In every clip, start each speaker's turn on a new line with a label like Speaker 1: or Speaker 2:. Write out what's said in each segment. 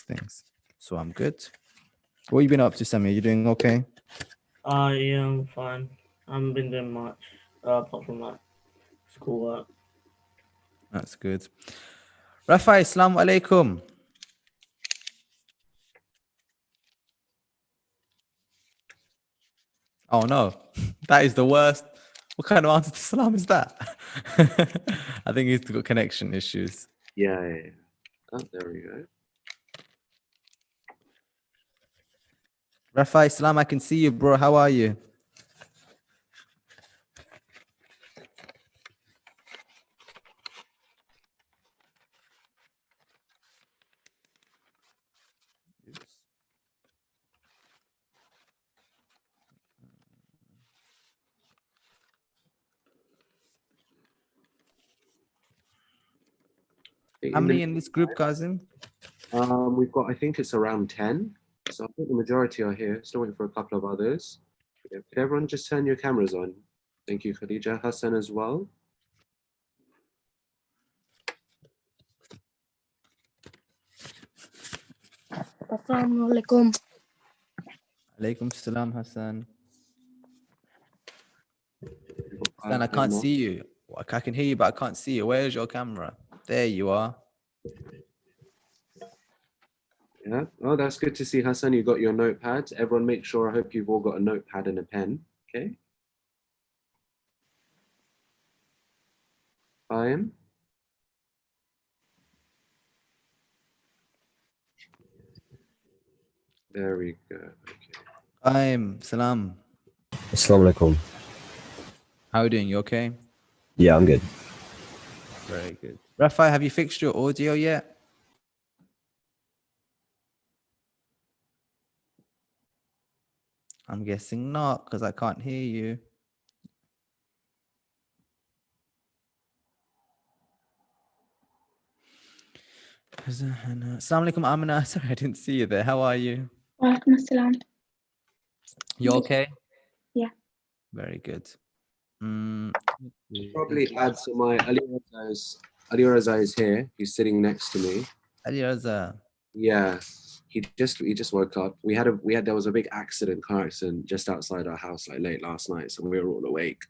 Speaker 1: things. So I'm good. What you been up to, Sammy? You doing okay?
Speaker 2: Yeah, I'm fine. I haven't been doing much apart from like schoolwork.
Speaker 1: That's good. Rafa, Assalamu alaikum. Oh no, that is the worst. What kind of answer to salam is that? I think he's got connection issues.
Speaker 3: Yeah. Oh, there we go.
Speaker 1: Rafa, Islam, I can see you, bro. How are you? How many in this group, Kazim?
Speaker 3: We've got, I think it's around 10. So I think the majority are here. Still waiting for a couple of others. Yeah, could everyone just turn your cameras on? Thank you, Khadija. Hassan as well.
Speaker 4: Assalamualaikum.
Speaker 1: Alaikum salam, Hassan. Hassan, I can't see you. I can hear you, but I can't see you. Where is your camera? There you are.
Speaker 3: Yeah. Oh, that's good to see, Hassan. You got your notepad. Everyone make sure, I hope you've all got a notepad and a pen. Okay. Fine. Very good. Okay.
Speaker 1: Salam.
Speaker 5: Assalamu alaikum.
Speaker 1: How are you doing? You okay?
Speaker 5: Yeah, I'm good.
Speaker 1: Very good. Rafa, have you fixed your audio yet? I'm guessing not, because I can't hear you. Assalamu alaikum, Amina. Sorry, I didn't see you there. How are you?
Speaker 4: Walaikum assalam.
Speaker 1: You okay?
Speaker 4: Yeah.
Speaker 1: Very good.
Speaker 3: Probably add to my Ali Raza is here. He's sitting next to me.
Speaker 1: Ali Raza.
Speaker 3: Yeah. He just woke up. There was a big car accident just outside our house like late last night, so we were all awake.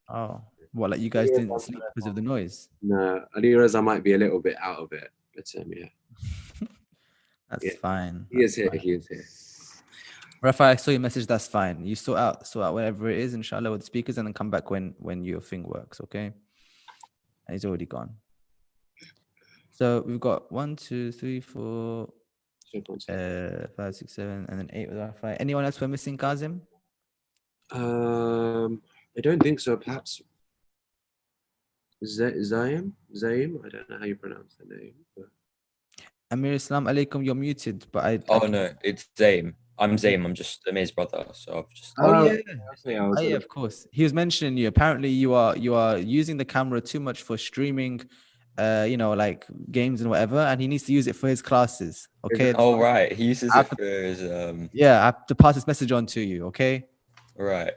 Speaker 1: Oh, what, like you guys didn't sleep because of the noise?
Speaker 3: No, Ali Raza might be a little bit out of it, but yeah.
Speaker 1: That's fine.
Speaker 3: He is here. He is here.
Speaker 1: Rafa, I saw your message. That's fine. You sort out whatever it is, inshallah, with the speakers, and then come back when your thing works. Okay. And he's already gone. So we've got 1, 2, 3, 4, 5, 6, 7, and then 8 with Rafa. Anyone else we're missing, Kazim?
Speaker 3: I don't think so. Perhaps Zaim. I don't know how you pronounce the name. But...
Speaker 1: Amir, Islam alaikum. You're muted, but
Speaker 6: no, it's Zaim. I'm Zaim. I'm just Amir's brother. So I've just.
Speaker 1: Yeah, of course. He was mentioning you. Apparently, you are using the camera too much for streaming, like games and whatever, and he needs to use it for his classes. Okay.
Speaker 6: Oh right, he uses it for his.
Speaker 1: Yeah, I have to pass this message on to you. Okay.
Speaker 6: Right.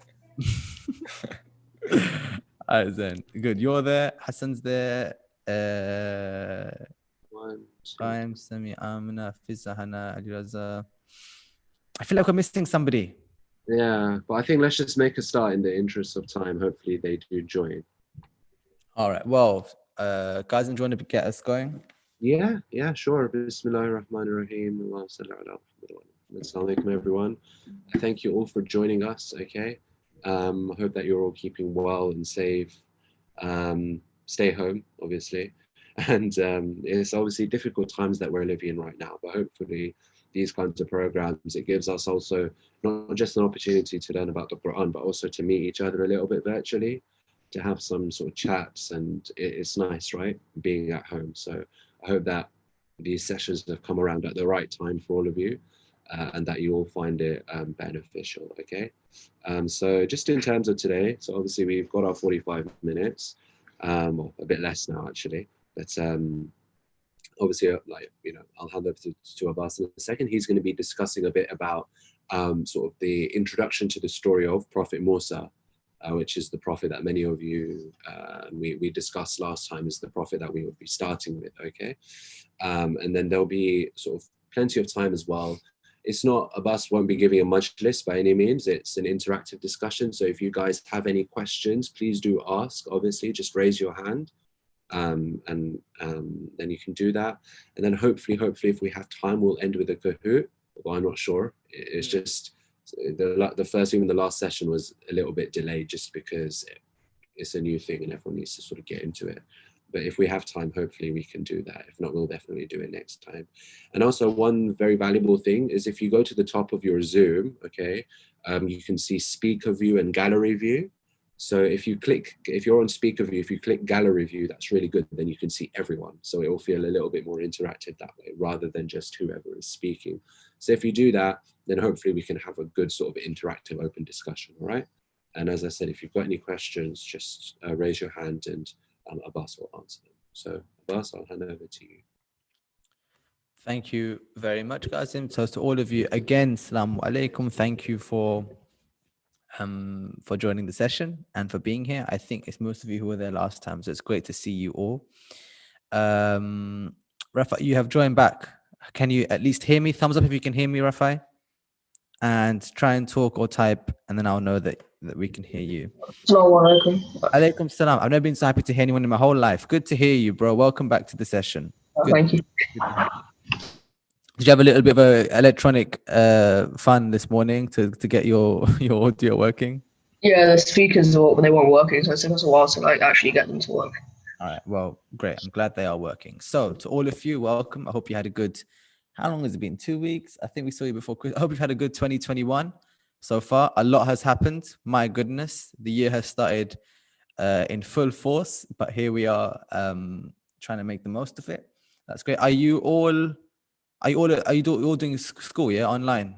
Speaker 1: All right, then. Good. You're there. Hassan's there. I'm Sami, Amina, Fizahana, Ali Raza. I feel like we're missing somebody.
Speaker 3: Yeah, but I think let's just make a start in the interest of time. Hopefully they do join. All
Speaker 1: right. Well, guys, do you want to get us going?
Speaker 3: Yeah, sure. Bismillahirrahmanirrahim. Assalamu alaikum, everyone. Thank you all for joining us. Okay. I hope that you're all keeping well and safe. Stay home, obviously. And it's obviously difficult times that we're living in right now, but hopefully these kinds of programs, it gives us also not just an opportunity to learn about the Quran, but also to meet each other a little bit virtually, to have some sort of chats, and it's nice, right? Being at home. So I hope that these sessions have come around at the right time for all of you, and that you all find it beneficial, okay? So just in terms of today, so obviously we've got our 45 minutes, well, a bit less now actually, but obviously, I'll hand over to Abbas in a second. He's going to be discussing a bit about sort of the introduction to the story of Prophet Musa, which is the prophet that many of you, we discussed last time, is the prophet that we will be starting with, okay? And then there'll be sort of plenty of time as well. It's not, ABBAS won't be giving a majlis by any means. It's an interactive discussion. So if you guys have any questions, please do ask. Obviously, just raise your hand, and then you can do that. And then hopefully, if we have time, we'll end with a Kahoot. Well, I'm not sure. It's just the first, even the last session was a little bit delayed just because it's a new thing and everyone needs to sort of get into it. But if we have time, hopefully we can do that. If not, we'll definitely do it next time. And also one very valuable thing is if you go to the top of your Zoom, okay, you can see speaker view and gallery view. So if you're on speaker view, if you click gallery view, that's really good. Then you can see everyone. So it will feel a little bit more interactive that way rather than just whoever is speaking. So if you do that, then hopefully we can have a good sort of interactive open discussion, all right? And as I said, if you've got any questions, just raise your hand and ABBAS will answer them. So ABBAS, I'll hand over to you.
Speaker 1: Thank you very much, Qasim. So to all of you, again, Assalamu alaikum. Thank you for joining the session and for being here. I think it's most of you who were there last time, so it's great to see you all. Rafa, you have joined back. Can you at least hear me? Thumbs up if you can hear me, Rafa. And try and talk or type, and then I'll know that we can hear you.
Speaker 2: Assalamu alaikum.
Speaker 1: Alaikum salam. I've never been so happy to hear anyone in my whole life. Good to hear you, bro. Welcome back to the session. Good.
Speaker 2: Thank you.
Speaker 1: Did you have a little bit of a electronic fun this morning to get your audio working?
Speaker 2: Yeah, the speakers they weren't working, so it took us a while to like actually get them to work.
Speaker 1: All right. Well, great. I'm glad they are working. So to all of you, welcome. I hope you had a good, how long has it been? 2 weeks? I think we saw you before Christmas. I hope you've had a good 2021 so far. A lot has happened. My goodness. The year has started in full force, but here we are trying to make the most of it. That's great. Are you all doing school, yeah, online?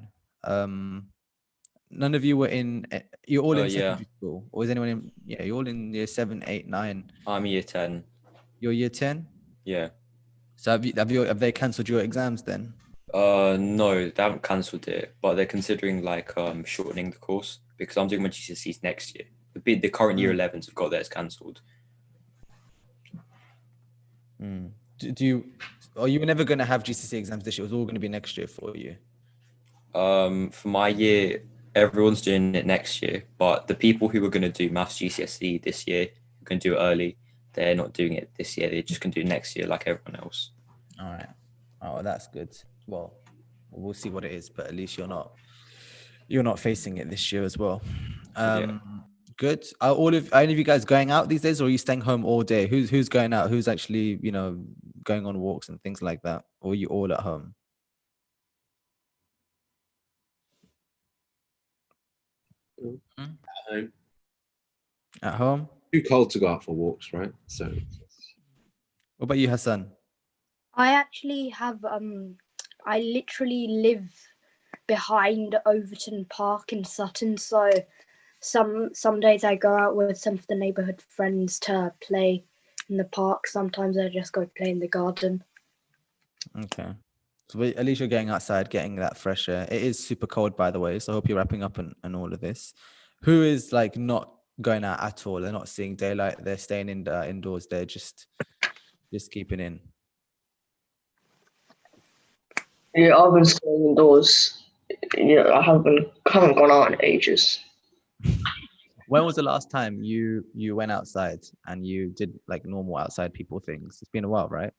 Speaker 1: None of you were in, you're all in secondary school, or is anyone in, yeah, you're all in year 7, 8, 9.
Speaker 6: I'm year 10.
Speaker 1: You're year 10?
Speaker 6: Yeah.
Speaker 1: So have they cancelled your exams then?
Speaker 6: No, they haven't cancelled it, but they're considering like shortening the course because I'm doing my GCSEs next year. The current year 11s have got theirs cancelled.
Speaker 1: Are you never going to have GCSE exams this year? It was all going to be next year for you.
Speaker 6: For my year, everyone's doing it next year, but the people who were going to do maths GCSE this year, who can do it early, they're not doing it this year. They're just going to do it next year like everyone else.
Speaker 1: All right. Oh, that's good. Well, we'll see what it is, but at least you're not facing it this year as well. Good. Are any of you guys going out these days, or are you staying home all day? Who's going out? Who's actually, going on walks and things like that? Or are you all at home? At home?
Speaker 3: Too cold to go out for walks, right? So
Speaker 1: What about you, Hassan?
Speaker 7: I actually have I literally live behind Overton Park in Sutton, so some days I go out with some of the neighbourhood friends to play in the park. Sometimes I just go play in the garden.
Speaker 1: Okay. So at least you're getting outside, getting that fresh air. It is super cold, by the way, so I hope you're wrapping up and all of this. Who is like not going out at all? They're not seeing daylight. They're staying indoors. They're just keeping in.
Speaker 2: Yeah, I've been staying indoors. Yeah, I haven't gone out in ages.
Speaker 1: When was the last time you went outside and you did like normal outside people things? It's been a while, right?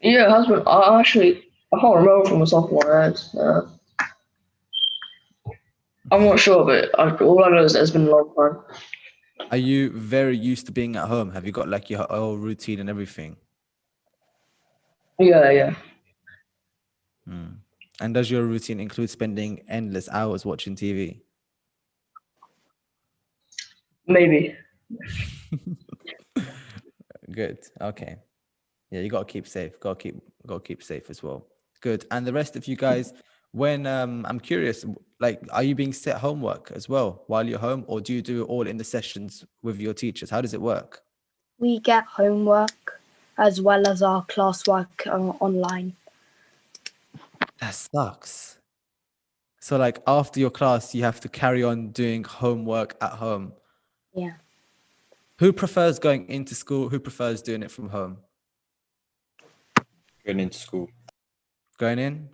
Speaker 2: Yeah, it has been. I can't remember from the top of my head. I'm not sure, but all I know is it's been a long time.
Speaker 1: Are you very used to being at home? Have you got like your whole routine and everything?
Speaker 2: Yeah.
Speaker 1: And does your routine include spending endless hours watching TV?
Speaker 2: Maybe.
Speaker 1: Good. Okay. Yeah, you gotta keep safe. Gotta keep safe as well. Good. And the rest of you guys, when I'm curious, like, are you being set homework as well while you're home, or do you do it all in the sessions with your teachers? How does it work?
Speaker 7: We get homework as well as our classwork online.
Speaker 1: That sucks. So like after your class, you have to carry on doing homework at home.
Speaker 7: Yeah.
Speaker 1: Who prefers going into school? Who prefers doing it from home?
Speaker 6: Going into school.
Speaker 1: Going in?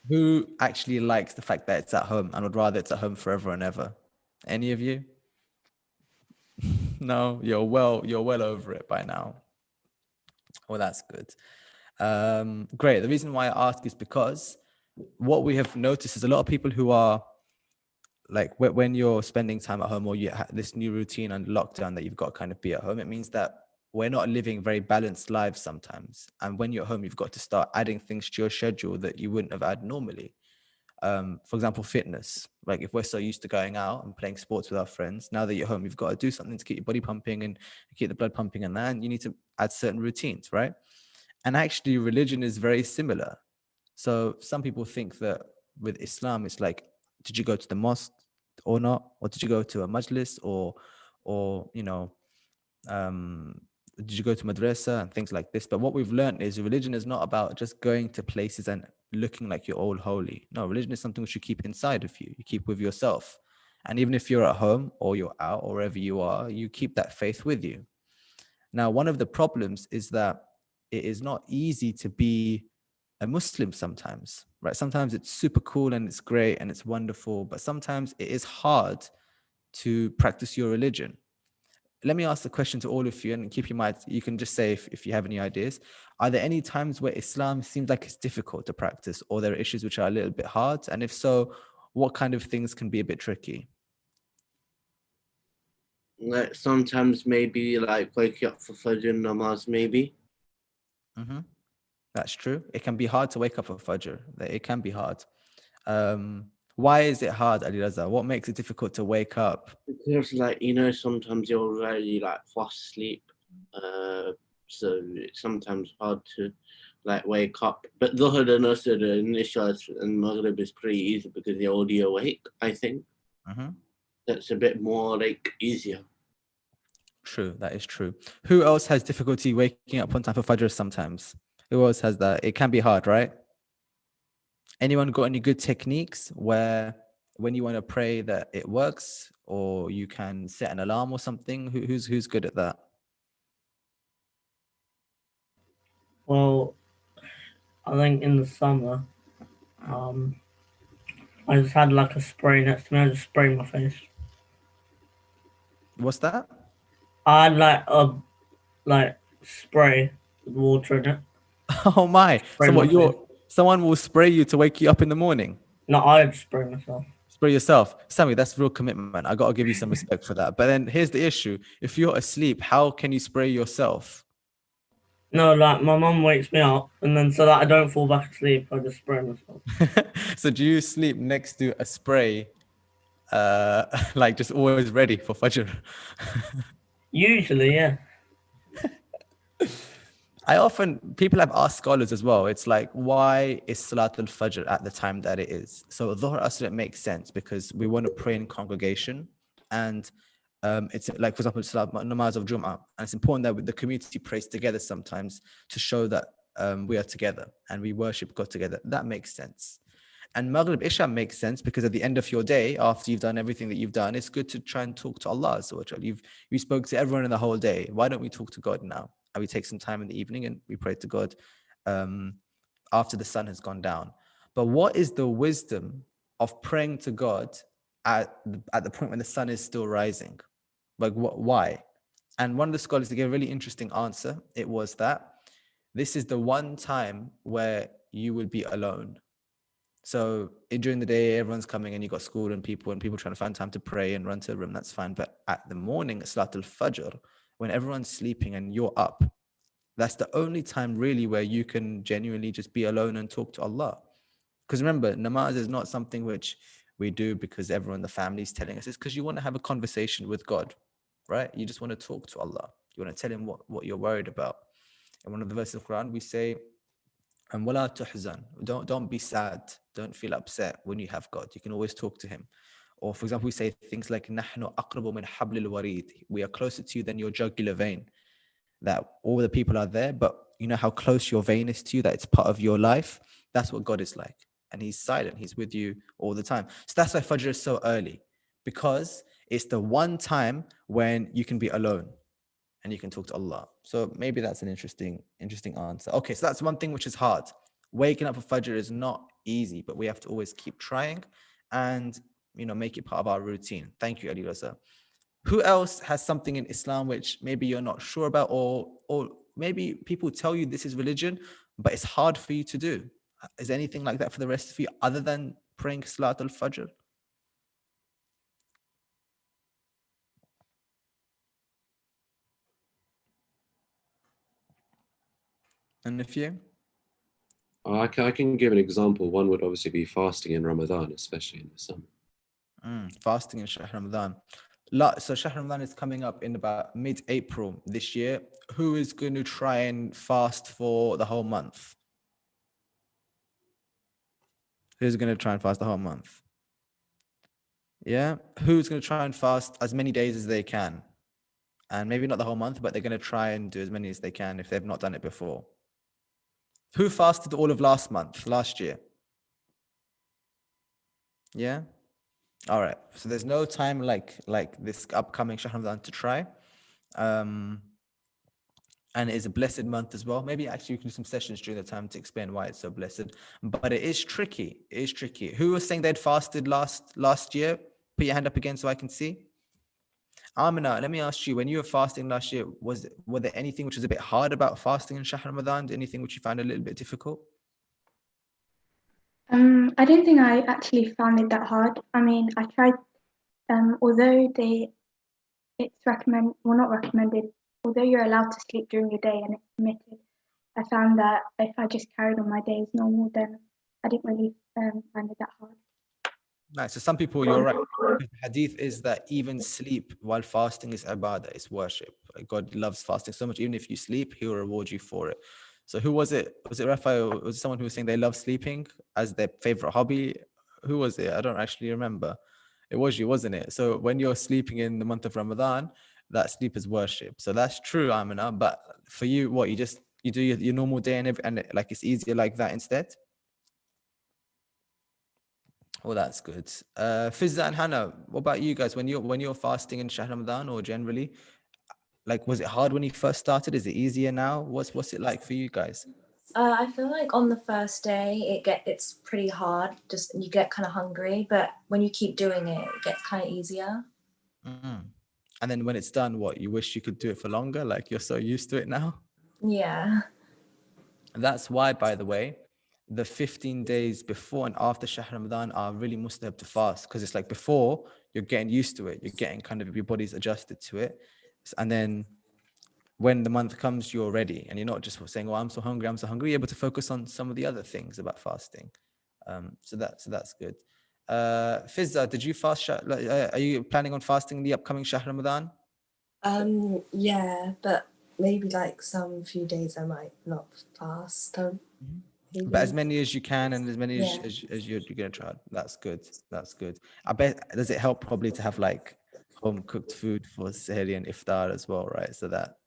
Speaker 1: Who actually likes the fact that it's at home and would rather it's at home forever and ever? Any of you? No, you're well over it by now. Well, that's good. Great. The reason why I ask is because what we have noticed is a lot of people who are like when you're spending time at home or you have this new routine and lockdown that you've got to kind of be at home, it means that we're not living very balanced lives sometimes. And when you're home, you've got to start adding things to your schedule that you wouldn't have had normally. For example, fitness. Like if we're so used to going out and playing sports with our friends, now that you're home, you've got to do something to keep your body pumping and keep the blood pumping and that, and you need to add certain routines, right? And actually religion is very similar. So some people think that with Islam, it's like, did you go to the mosque or not? Or did you go to a majlis or did you go to madrasa and things like this? But what we've learned is religion is not about just going to places and looking like you're all holy. No, religion is something which you keep inside of you. You keep with yourself. And even if you're at home or you're out or wherever you are, you keep that faith with you. Now, one of the problems is that it is not easy to be a Muslim sometimes, right? Sometimes it's super cool and it's great and it's wonderful, but sometimes it is hard to practice your religion. Let me ask the question to all of you and keep in mind, you can just say if you have any ideas. Are there any times where Islam seems like it's difficult to practice or there are issues which are a little bit hard? And if so, what kind of things can be a bit tricky?
Speaker 2: Like sometimes maybe like waking up for Fajr namaz maybe.
Speaker 1: Mm-hmm. That's true. It can be hard to wake up for Fajr. It can be hard. Why is it hard, Ali Raza? What makes it difficult to wake up?
Speaker 2: Because like sometimes you're already like fast asleep, so it's sometimes hard to like wake up. But Dhuhr and Asr and Isha and Maghrib is pretty easy because you're already awake. I think that's a bit more like easier.
Speaker 1: True, that is true. Who else has difficulty waking up on time for Fajr sometimes? Who else has that? It can be hard, right? Anyone got any good techniques where when you want to pray that it works, or you can set an alarm or something? Who's good at that?
Speaker 8: Well, I think in the summer, I just had like a spray next to me. I just sprayed my face.
Speaker 1: What's that?
Speaker 8: I had like a spray with water in it.
Speaker 1: Oh my!
Speaker 8: Spray
Speaker 1: So what?
Speaker 8: my face.
Speaker 1: Someone will spray you to wake you up in the morning.
Speaker 8: No, I'd spray myself.
Speaker 1: Spray yourself. Sammy, that's real commitment. I got to give you some respect for that. But then here's the issue. If you're asleep, how can you spray yourself?
Speaker 8: No, like my mum wakes me up, and then so that I don't fall back asleep, I just spray myself.
Speaker 1: So do you sleep next to a spray, like just always ready for Fajr?
Speaker 8: Usually, yeah.
Speaker 1: People have asked scholars as well, it's like, why is Salat al-Fajr at the time that it is? So Dhuhr Asr, it makes sense because we want to pray in congregation, and it's like, for example, Salat Namaz of Jum'ah, and it's important that the community prays together sometimes to show that we are together and we worship God together. That makes sense. And Maghrib Isha makes sense because at the end of your day, after you've done everything that you've done, it's good to try and talk to Allah. So you spoke to everyone in the whole day. Why don't we talk to God now? And we take some time in the evening and we pray to God after the sun has gone down. But what is the wisdom of praying to God at the point when the sun is still rising? Like why? And one of the scholars gave a really interesting answer. It was that this is the one time where you will be alone. So during the day, everyone's coming and you got school and people trying to find time to pray and run to a room, that's fine. But at the morning, Salat al-Fajr, when everyone's sleeping and you're up, that's the only time really where you can genuinely just be alone and talk to Allah. Because remember, namaz is not something which we do because everyone in the family is telling us. It's because you want to have a conversation with God, right? You just want to talk to Allah. You want to tell him what you're worried about. And one of the verses of the Quran, we say, and wala tuhzan, don't be sad, don't feel upset when you have God. You can always talk to him. Or for example, we say things like nahnu aqrabu min hablil warid, we are closer to you than your jugular vein. That all the people are there, but you know how close your vein is to you, that it's part of your life. That's what God is like. And he's silent, he's with you all the time. So that's why Fajr is so early, because it's the one time when you can be alone and you can talk to Allah. So maybe that's an interesting answer. Okay, so that's one thing which is hard. Waking up for Fajr is not easy, but we have to always keep trying and make it part of our routine. Thank you, Ali Raza. Who else has something in Islam which maybe you're not sure about, or maybe people tell you this is religion, but it's hard for you to do? Is there anything like that for the rest of you other than praying Salat al-Fajr? And if you?
Speaker 3: I can give an example. One would obviously be fasting in Ramadan, especially in the summer.
Speaker 1: Fasting in Shahr Ramadan. So Shahr Ramadan is coming up in about mid-April this year. Who is going to try and fast for the whole month? Who's going to try and fast the whole month? Yeah. Who's going to try and fast as many days as they can? And maybe not the whole month, but they're going to try and do as many as they can if they've not done it before. Who fasted all of last year? Yeah. All right. So there's no time like this upcoming Shahr Ramadan to try. And it is a blessed month as well. Maybe actually you can do some sessions during the time to explain why it's so blessed. But it is tricky. It is tricky. Who was saying they'd fasted last year? Put your hand up again so I can see. Amina, let me ask you, when you were fasting last year, were there anything which was a bit hard about fasting in Shahr Ramadan? Anything which you found a little bit difficult?
Speaker 4: I don't think I actually found it that hard. I mean, I tried, although it's not recommended, although you're allowed to sleep during the day and it's permitted, I found that if I just carried on my day as normal, then I didn't really find it that hard.
Speaker 1: Nice. So some people, you're right. The hadith is that even sleep while fasting is ibadah, it's worship. Like God loves fasting so much. Even if you sleep, He will reward you for it. So who was it? Was it Raphael? Was it someone who was saying they love sleeping as their favorite hobby? Who was it? I don't actually remember. It was you, wasn't it? So when you're sleeping in the month of Ramadan, that sleep is worship. So that's true, Amina. But for you, what you do your normal day and like it's easier like that instead? Well, that's good. Fizza and Hannah, what about you guys? When you're fasting in Shahr Ramadan or generally, like, was it hard when you first started? Is it easier now? What's it like for you guys?
Speaker 9: I feel like on the first day it's pretty hard. Just you get kind of hungry, but when you keep doing it, it gets kind of easier.
Speaker 1: Mm-hmm. And then when it's done, what you wish you could do it for longer? Like you're so used to it now.
Speaker 9: Yeah.
Speaker 1: That's why, by the way, the 15 days before and after Shahr Ramadan are really mustahab to fast, because it's like before you're getting used to it, you're getting kind of your body's adjusted to it, and then when the month comes, you're ready, and you're not just saying, "Oh, I'm so hungry, You're able to focus on some of the other things about fasting. So that's good. Fizza, did you fast? Are you planning on fasting the upcoming Shahr Ramadan?
Speaker 9: Yeah, but maybe like some few days I might not fast.
Speaker 1: But as many as you can, and as many as you're gonna try. That's good. That's good. I bet, does it help probably to have like home cooked food for Sahari and Iftar as well, right? So that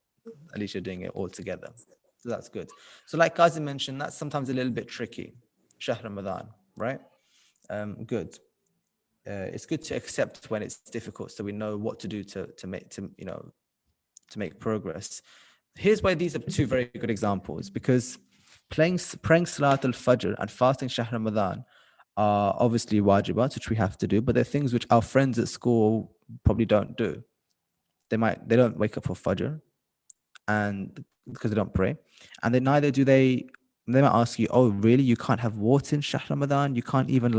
Speaker 1: at least you're doing it all together. So that's good. So like Qazi mentioned, that's sometimes a little bit tricky. Shahr Ramadan, right? Good. It's good to accept when it's difficult, so we know what to do to make progress. Here's why these are two very good examples, because praying Salat al-Fajr and fasting Shahr Ramadan are obviously wajibat, which we have to do, but they're things which our friends at school probably don't do. They don't wake up for Fajr, and because they don't pray, and then neither do they might ask you, oh really, you can't have water in Shahr Ramadan, you can't even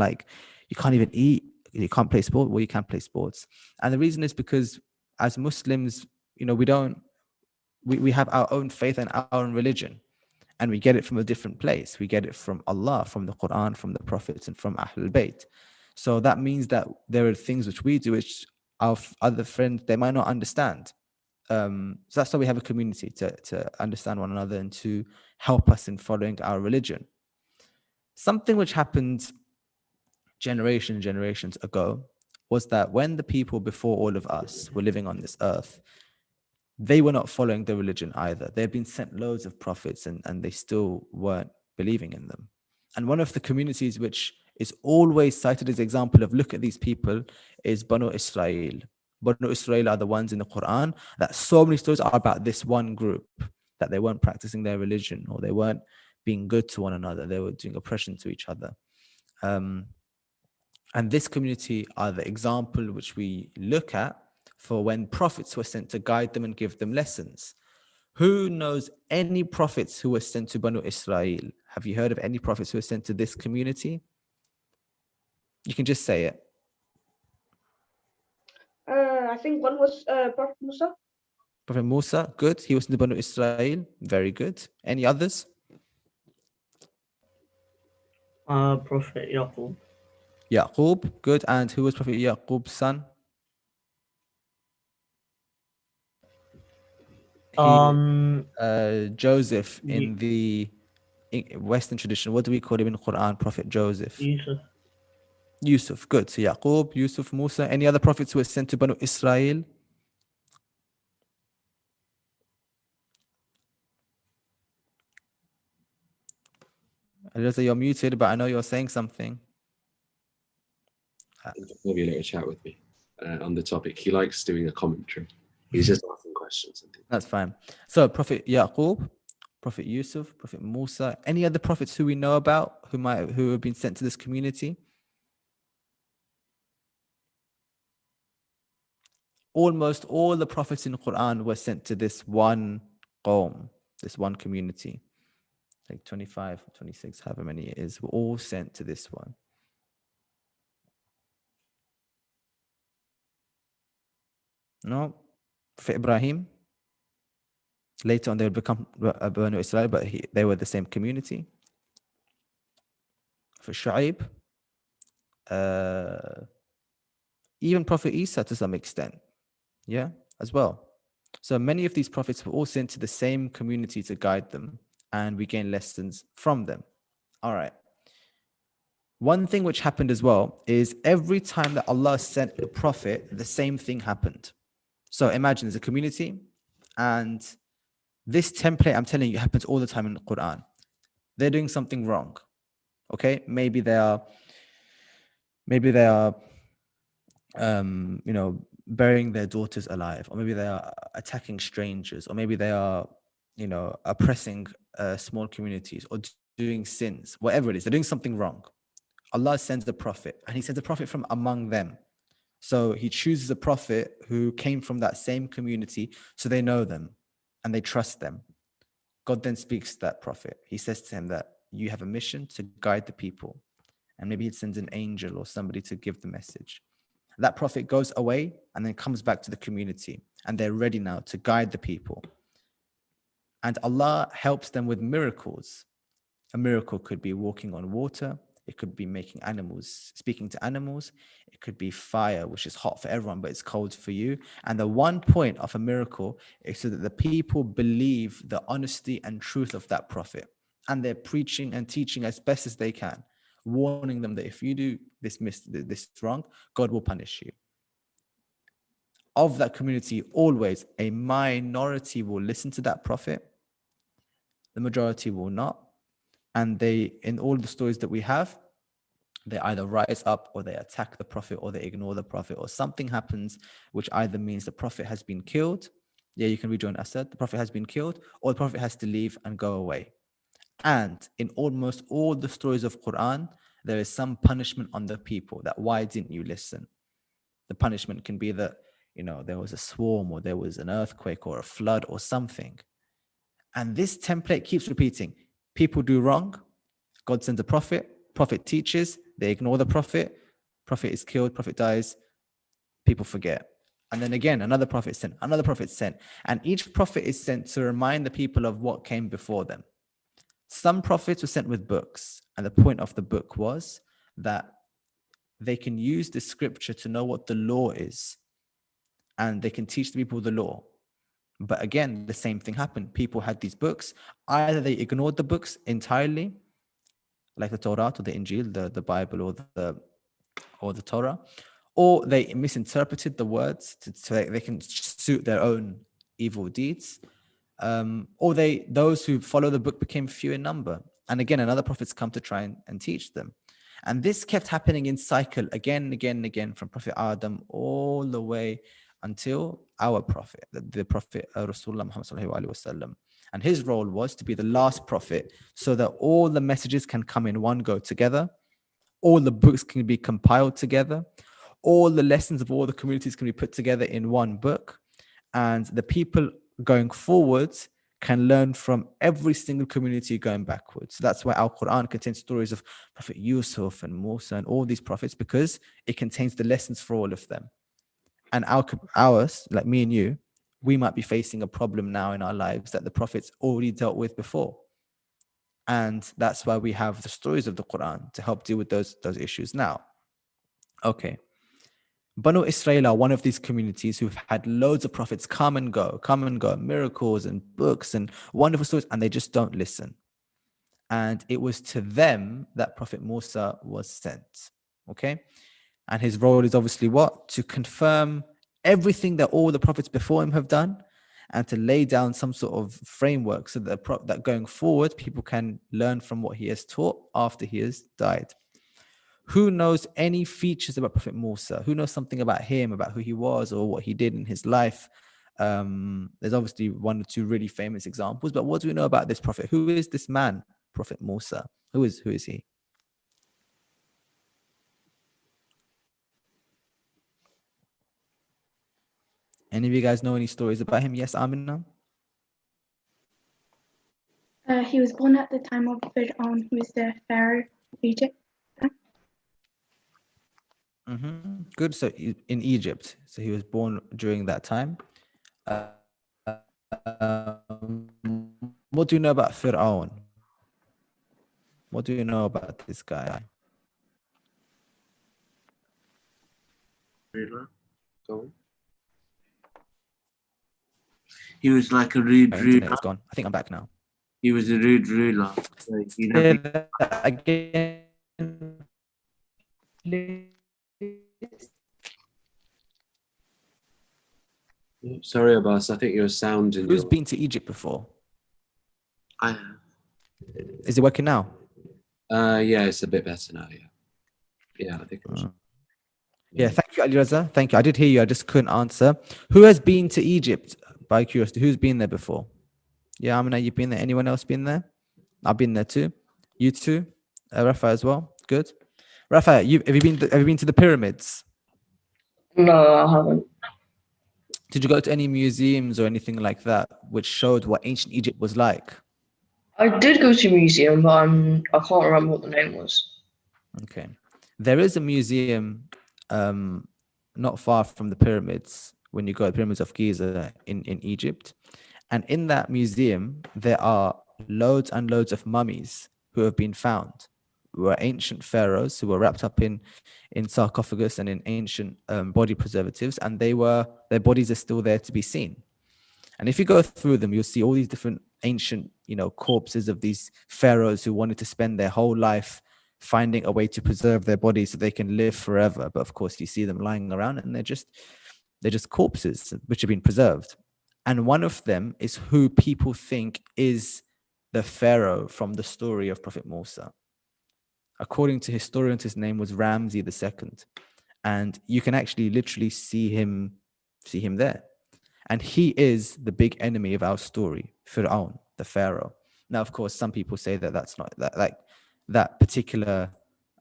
Speaker 1: eat, you can't play sport? Well, you can play sports. And the reason is because as Muslims, we have our own faith and our own religion, and we get it from a different place. We get it from Allah, from the Quran, from the prophets, and from Ahlul Bayt. So that means that there are things which we do which our other friends, they might not understand. So that's why we have a community to understand one another and to help us in following our religion. Something which happened generations ago was that when the people before all of us were living on this earth, they were not following the religion either. They had been sent loads of prophets and they still weren't believing in them. And one of the communities which is always cited as an example of look at these people is Banu Israel. Banu Israel are the ones in the Quran that so many stories are about this one group, that they weren't practicing their religion, or they weren't being good to one another. They were doing oppression to each other. And this community are the example which we look at for when prophets were sent to guide them and give them lessons. Who knows any prophets who were sent to Banu Israel? Have you heard of any prophets who were sent to this community? You can just say it.
Speaker 10: I think one was Prophet Musa.
Speaker 1: Prophet Musa, good. He was in the Banu Israel. Very good. Any others?
Speaker 8: Prophet Yaqub.
Speaker 1: Yaqub, good. And who was Prophet Yaqub's son? Joseph in the Western tradition. What do we call him in Quran? Prophet Joseph. Yusuf, good. So Yaqub, Yusuf, Musa. Any other prophets who were sent to Banu Israel? Alireza, you're muted, but I know you're saying something.
Speaker 3: Maybe a little chat with me on the topic. He likes doing a commentary. He's just asking questions.
Speaker 1: That's fine. So Prophet Yaqub, Prophet Yusuf, Prophet Musa. Any other prophets who we know about who have been sent to this community? Almost all the prophets in the Quran were sent to this one qawm, this one community. Like 25, 26, however many it is, were all sent to this one. No? Prophet Ibrahim. Later on, they would become Banu Israel, but they were the same community. For Shu'aib. Even Prophet Isa to some extent. Yeah, as well. So many of these prophets were all sent to the same community to guide them, and we gain lessons from them. All right. One thing which happened as well is every time that Allah sent a prophet, the same thing happened. So imagine there's a community, and this template, I'm telling you, happens all the time in the Quran. They're doing something wrong. Okay? Maybe they are burying their daughters alive, or maybe they are attacking strangers, or maybe they are, oppressing small communities, or doing sins, whatever it is, they're doing something wrong. Allah sends a prophet, and he sends a prophet from among them. So he chooses a prophet who came from that same community, so they know them and they trust them. God then speaks to that prophet. He says to him that you have a mission to guide the people, and maybe he sends an angel or somebody to give the message. That prophet goes away and then comes back to the community, and they're ready now to guide the people. And Allah helps them with miracles. A miracle could be walking on water. It could be speaking to animals. It could be fire, which is hot for everyone, but it's cold for you. And the one point of a miracle is so that the people believe the honesty and truth of that prophet. And they're preaching and teaching as best as they can, warning them that if you do this wrong, God will punish you. Of that community, always a minority will listen to that prophet. The majority will not. And they, in all the stories that we have, they either rise up or they attack the prophet or they ignore the prophet, or something happens which either means the prophet has been killed. Yeah, you can rejoin Asad. The prophet has been killed, or the prophet has to leave and go away. And in almost all the stories of Quran, there is some punishment on the people. That why didn't you listen? The punishment can be that, there was a swarm, or there was an earthquake or a flood or something. And this template keeps repeating. People do wrong. God sends a prophet. Prophet teaches. They ignore the prophet. Prophet is killed. Prophet dies. People forget. And then again, another prophet sent. Another prophet sent. And each prophet is sent to remind the people of what came before them. Some prophets were sent with books. And the point of the book was that they can use the scripture to know what the law is. And they can teach the people the law. But again, the same thing happened. People had these books. Either they ignored the books entirely, like the Torah or the Injil, the Bible or the Torah, or they misinterpreted the words so they can suit their own evil deeds, or those who follow the book became few in number. And again, another prophet's come to try and teach them. And this kept happening in cycle again and again and again, from Prophet Adam all the way until our prophet, the prophet Rasulullah Muhammad sallallahu alaihi wasallam. And his role was to be the last prophet so that all the messages can come in one go together, all the books can be compiled together, all the lessons of all the communities can be put together in one book, and the people going forwards can learn from every single community going backwards. So that's why Al Quran contains stories of Prophet Yusuf and Musa and all these prophets, because it contains the lessons for all of them. And ours, like me and you, we might be facing a problem now in our lives that the prophets already dealt with before. And that's why we have the stories of the Quran to help deal with those issues now. Okay. Banu Israel are one of these communities who've had loads of prophets come and go, miracles and books and wonderful stories, and they just don't listen. And it was to them that Prophet Musa was sent. Okay. And his role is obviously what? To confirm everything that all the prophets before him have done, and to lay down some sort of framework so that going forward, people can learn from what he has taught after he has died. Who knows any features about Prophet Musa? Who knows something about him, about who he was or what he did in his life? There's obviously one or two really famous examples, but what do we know about this prophet? Who is this man, Prophet Musa? Who is he? Any of you guys know any stories about him? Yes, Amina?
Speaker 4: He was born at the time of Fir'aun, who is the pharaoh of Egypt.
Speaker 1: Good. So in Egypt. So he was born during that time. What do you know about Fir'aun? What do you know about this guy?
Speaker 2: He was like a rude
Speaker 1: My
Speaker 2: ruler.
Speaker 1: internet's gone. I think I'm back now.
Speaker 2: He was a rude ruler. So,
Speaker 1: Again.
Speaker 3: Sorry, Abbas. I think your sound in
Speaker 1: Who's been to Egypt before?
Speaker 2: I have.
Speaker 1: Is it working now?
Speaker 3: Yeah, it's a bit better now. Yeah. Yeah, I think it was.
Speaker 1: Yeah, thank you, Ali Raza. Thank you. I did hear you. I just couldn't answer. Who has been to Egypt? By curiosity, who's been there before? Yeah, Amina, you've been there. Anyone else been there? I've been there too. You too? Rafa as well. Good. Rafa, have you been to the pyramids?
Speaker 8: No, I haven't.
Speaker 1: Did you go to any museums or anything like that which showed what ancient Egypt was like?
Speaker 8: I did go to a museum, but I can't remember what the name was.
Speaker 1: Okay. There is a museum not far from the pyramids, when you go to the pyramids of Giza in Egypt. And in that museum, there are loads and loads of mummies who have been found, who are ancient pharaohs who were wrapped up in sarcophagus and in ancient body preservatives, and their bodies are still there to be seen. And if you go through them, you'll see all these different ancient, corpses of these pharaohs who wanted to spend their whole life finding a way to preserve their bodies so they can live forever. But of course, you see them lying around and they're just corpses which have been preserved. And one of them is who people think is the pharaoh from the story of Prophet Musa. According to historians, his name was Ramses II. And you can actually literally see him there. And he is the big enemy of our story, Fir'aun, the pharaoh. Now, of course, some people say that that's not that particular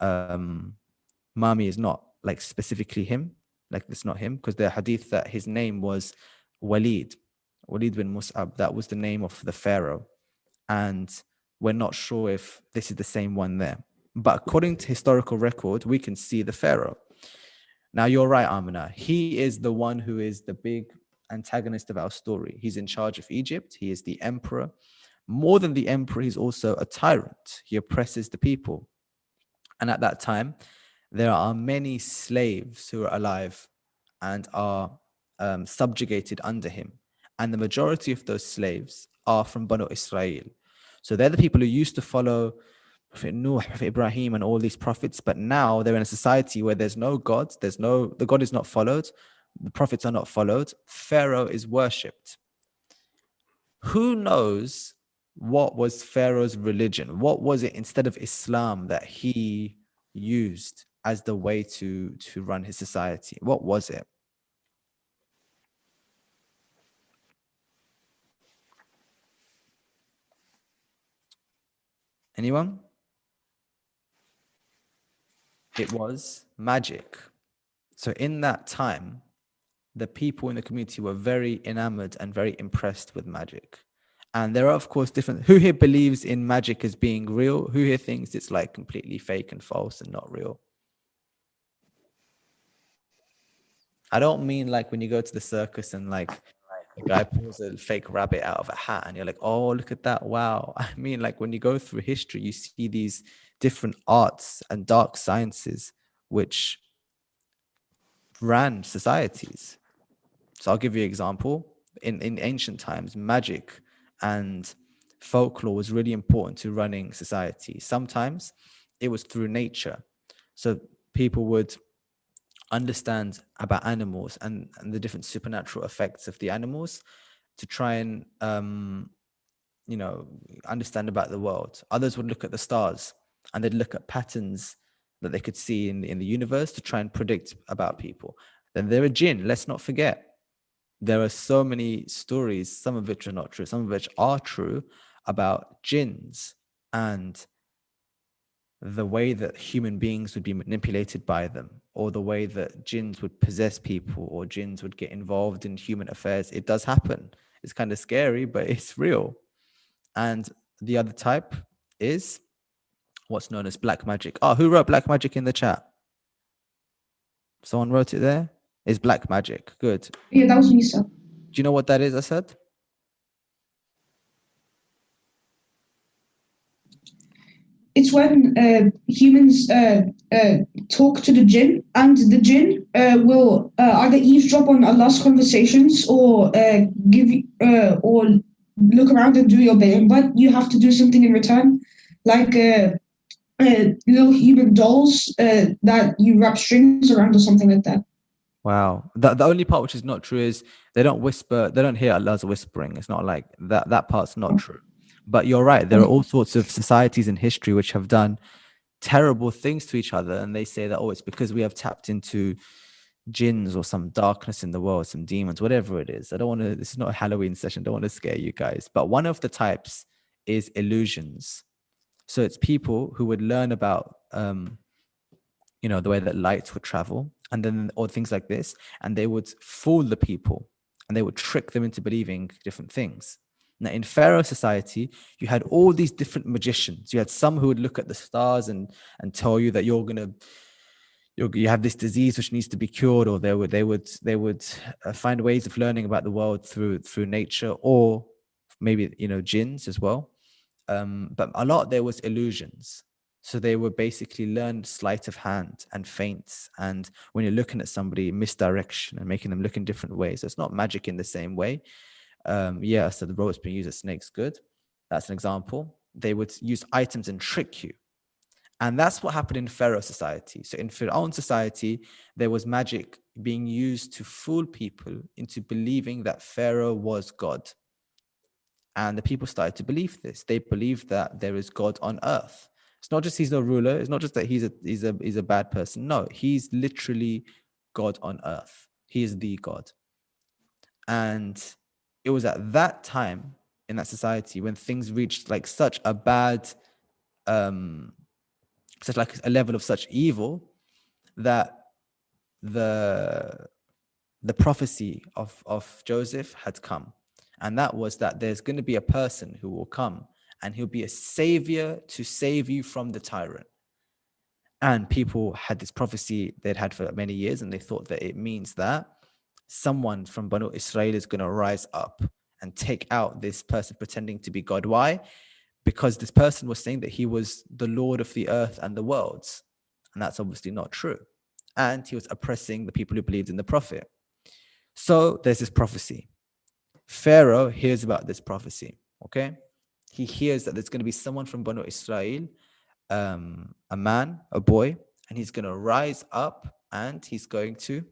Speaker 1: mummy is not like specifically him, like it's not him, because the hadith that his name was Walid bin Mus'ab. That was the name of the pharaoh, and we're not sure if this is the same one there. But according to historical record, we can see the pharaoh. Now, you're right, Amina. He is the one who is the big antagonist of our story. He's in charge of Egypt. He is the emperor. More than the emperor, he's also a tyrant. He oppresses the people. And at that time, there are many slaves who are alive and are subjugated under him. And the majority of those slaves are from Banu Israel. So they're the people who used to follow Prophet Nuh, Prophet Ibrahim, and all these prophets. But now they're in a society where there's no God. The God is not followed. The prophets are not followed. Pharaoh is worshipped. Who knows what was Pharaoh's religion? What was it instead of Islam that he used as the way to run his society? What was it? Anyone? It was magic. So in that time, the people in the community were very enamored and very impressed with magic. And there are, of course, different. Who here believes in magic as being real? Who here thinks it's like completely fake and false and not real? I don't mean like when you go to the circus and like a guy pulls a fake rabbit out of a hat and you're like, oh, look at that. Wow. I mean, like when you go through history, you see these different arts and dark sciences which ran societies. So I'll give you an example. In ancient times, magic and folklore was really important to running society. Sometimes it was through nature. So people would understand about animals and the different supernatural effects of the animals to try and understand about the world. Others would look at the stars and they'd look at patterns that they could see in the universe to try and predict about people. Then there are jinn. Let's not forget, there are so many stories, some of which are not true, some of which are true, about jinns and the way that human beings would be manipulated by them, or the way that jinns would possess people, or jinns would get involved in human affairs. It does happen. It's kind of scary, but it's real. And the other type is what's known as black magic. Oh, who wrote black magic in the chat? Someone wrote it there? It's black magic. Good.
Speaker 10: Yeah, that was me, sir.
Speaker 1: Do you know what that is, Asad?
Speaker 10: It's when humans talk to the jinn, and the jinn will either eavesdrop on Allah's conversations or give you, or look around and do your bidding, but you have to do something in return, like little human dolls that you wrap strings around or something like that.
Speaker 1: Wow. The only part which is not true is they don't whisper, they don't hear Allah's whispering. It's not like that. That part's not true. But you're right. There are all sorts of societies in history which have done terrible things to each other. And they say that, oh, it's because we have tapped into jinns or some darkness in the world, some demons, whatever it is. I don't want to, this is not a Halloween session. I don't want to scare you guys. But one of the types is illusions. So it's people who would learn about, the way that light would travel, and then or things like this, and they would fool the people, and they would trick them into believing different things. Now, in Pharaoh society, you had all these different magicians. You had some who would look at the stars and tell you that you have this disease which needs to be cured, or they would find ways of learning about the world through nature, or maybe jinns as well. But a lot there was illusions. So they would basically learn sleight of hand and feints, and when you're looking at somebody, misdirection and making them look in different ways. So it's not magic in the same way. So the ropes being used as snakes, good. That's an example. They would use items and trick you. And that's what happened in Pharaoh society. So in Pharaoh society, there was magic being used to fool people into believing that Pharaoh was God. And the people started to believe this. They believed that there is God on earth. It's not just he's no ruler. It's not just that he's a bad person. No, he's literally God on earth. He is the God. And it was at that time in that society when things reached like such a bad, such like a level of such evil, that the prophecy of Joseph had come. And that was that there's going to be a person who will come and he'll be a savior to save you from the tyrant. And people had this prophecy they'd had for many years, and they thought that it means that someone from Banu Israel is going to rise up and take out this person pretending to be God. Why? Because this person was saying that he was the Lord of the earth and the worlds. And that's obviously not true. And he was oppressing the people who believed in the prophet. So there's this prophecy. Pharaoh hears about this prophecy, okay? He hears that there's going to be someone from Banu Israel, a man, a boy, and he's going to rise up and he's going to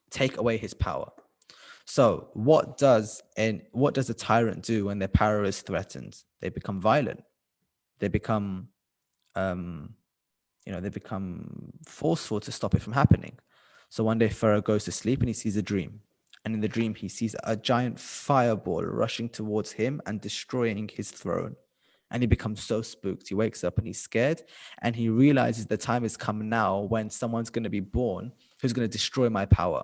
Speaker 1: take away his power. So what does a tyrant do when their power is threatened? They become violent. They become, they become forceful to stop it from happening. So one day Pharaoh goes to sleep and he sees a dream. And in the dream, he sees a giant fireball rushing towards him and destroying his throne. And he becomes so spooked. He wakes up and he's scared, and he realizes the time has come now when someone's going to be born who's going to destroy my power.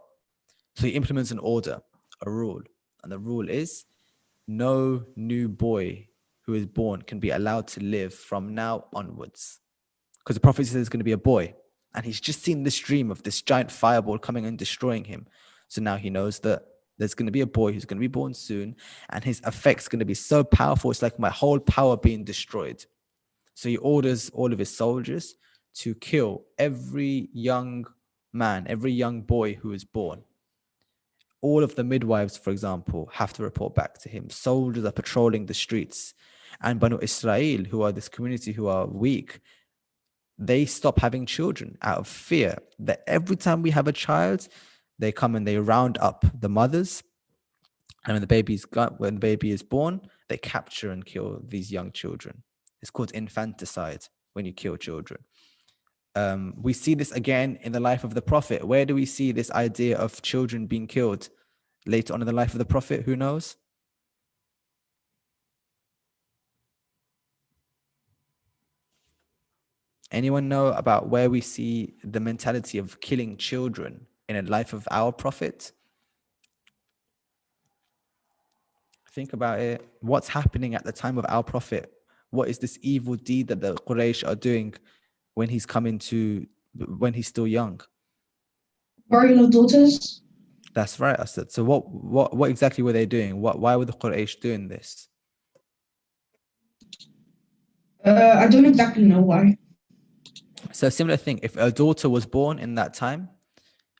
Speaker 1: So he implements an order, a rule. And the rule is no new boy who is born can be allowed to live from now onwards. Because the prophet says there's going to be a boy. And he's just seen this dream of this giant fireball coming and destroying him. So now he knows that there's going to be a boy who's going to be born soon, and his effect's going to be so powerful. It's like my whole power being destroyed. So he orders all of his soldiers to kill every young man, every young boy who is born. All of the midwives, for example, have to report back to him. Soldiers are patrolling the streets. And Banu Israel, who are this community who are weak, they stop having children out of fear that every time we have a child, they come and they round up the mothers. And when the baby is born, they capture and kill these young children. It's called infanticide when you kill children. We see this again in the life of the Prophet. Where do we see this idea of children being killed later on in the life of the Prophet? Who knows? Anyone know about where we see the mentality of killing children in the life of our Prophet? Think about it. What's happening at the time of our Prophet? What is this evil deed that the Quraysh are doing when he's still young?
Speaker 10: Burying of daughters.
Speaker 1: That's right, Asad. So what exactly were they doing? Why were the Quraysh doing this?
Speaker 10: I don't exactly know why.
Speaker 1: So a similar thing, if a daughter was born in that time,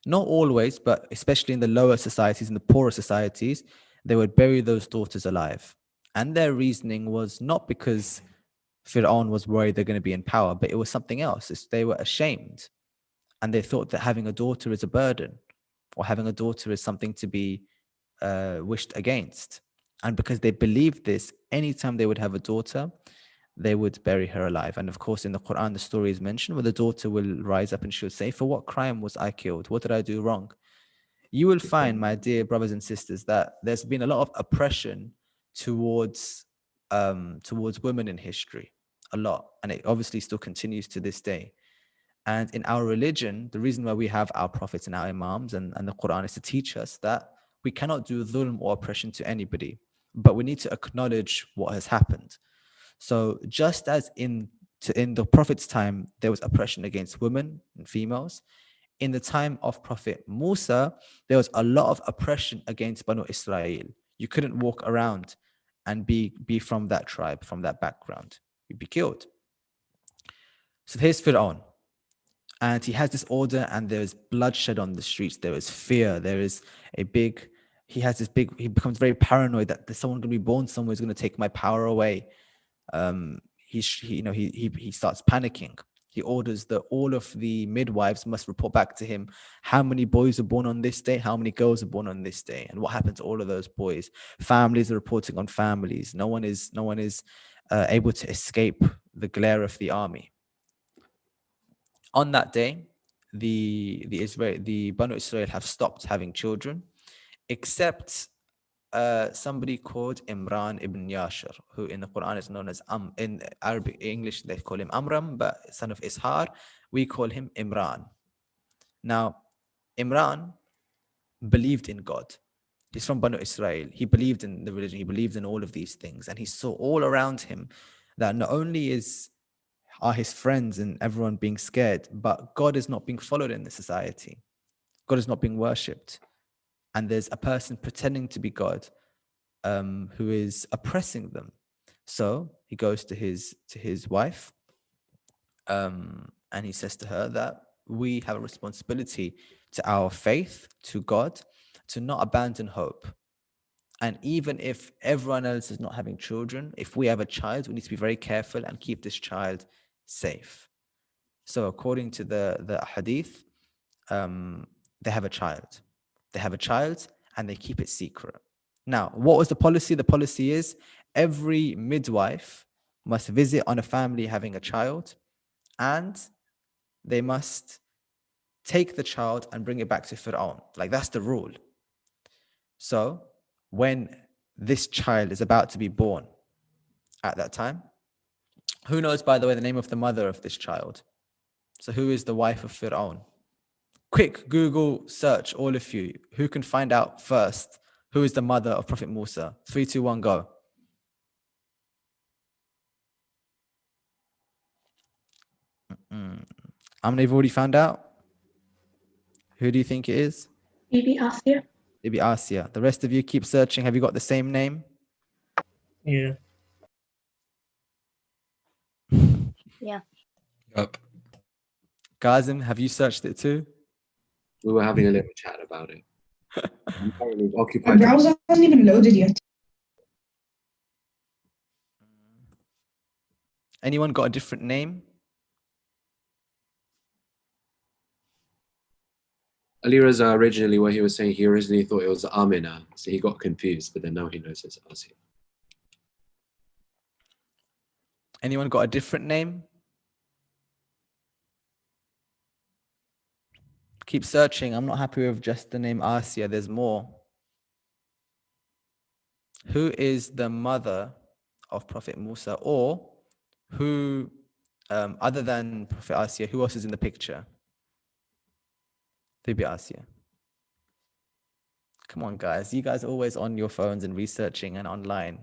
Speaker 1: not always, but especially in the lower societies, in the poorer societies, they would bury those daughters alive. And their reasoning was not because Fir'aun was worried they're going to be in power, but it was something else. They were ashamed. And they thought that having a daughter is a burden, or having a daughter is something to be wished against. And because they believed this, anytime they would have a daughter, they would bury her alive. And of course, in the Quran, the story is mentioned where the daughter will rise up and she'll say, "For what crime was I killed? What did I do wrong?" You will find, my dear brothers and sisters, that there's been a lot of oppression towards women in history, a lot. And it obviously still continues to this day. And in our religion, the reason why we have our prophets and our imams and the Quran is to teach us that we cannot do dhulm or oppression to anybody, but we need to acknowledge what has happened. So just as in the Prophet's time, there was oppression against women and females, in the time of Prophet Musa, there was a lot of oppression against Banu Israel. You couldn't walk around and be from that tribe, from that background. You'd be killed. So here's Fir'aun. And he has this order, and there is bloodshed on the streets. There is fear. There is he becomes very paranoid that there's someone going to be born somewhere who's going to take my power away. He starts panicking. He orders that all of the midwives must report back to him how many boys are born on this day, how many girls are born on this day, and what happened to all of those boys. Families are reporting on families. No one is able to escape the glare of the army. On that day, the Banu Israel have stopped having children, except somebody called Imran ibn Yashir, who in the Quran is known as in Arabic, English they call him Amram, but son of Ishar, we call him Imran. Now, Imran believed in God. He's from Banu Israel. He believed in the religion. He believed in all of these things, and he saw all around him that not only are his friends and everyone being scared, but God is not being followed in the society. God is not being worshipped, and there's a person pretending to be God who is oppressing them. So he goes to his wife, and he says to her that we have a responsibility to our faith, to God, to not abandon hope. And even if everyone else is not having children, if we have a child, we need to be very careful and keep this child safe. So according to the hadith, they have a child. They have a child and they keep it secret. Now, what was the policy? The policy is every midwife must visit on a family having a child, and they must take the child and bring it back to Fir'aun. Like, that's the rule. So when this child is about to be born at that time, Who knows, by the way, the name of the mother of this child? So who is the wife of Fir'aun? Quick Google search, all of you. Who can find out first who is the mother of Prophet Musa? 3, 2, 1, go. How many have already found out? Who do you think it is?
Speaker 4: Bibi Asya.
Speaker 1: Maybe Asia. The rest of you keep searching. Have you got the same name?
Speaker 8: Yeah.
Speaker 7: Yeah.
Speaker 6: Yup.
Speaker 1: Gazim, have you searched it too?
Speaker 3: We were having a little chat about it. I'm currently
Speaker 10: My
Speaker 3: occupied.
Speaker 10: browser hasn't even loaded yet.
Speaker 1: Anyone got a different name?
Speaker 3: Ali Raza originally, what he was saying, he originally thought it was Amina, so he got confused, but then now he knows it's Asia.
Speaker 1: Anyone got a different name? Keep searching. I'm not happy with just the name Asia. There's more. Who is the mother of Prophet Musa, or who, other than Prophet Asia, who else is in the picture? Bibi Asia. Come on, guys. You guys are always on your phones and researching and online.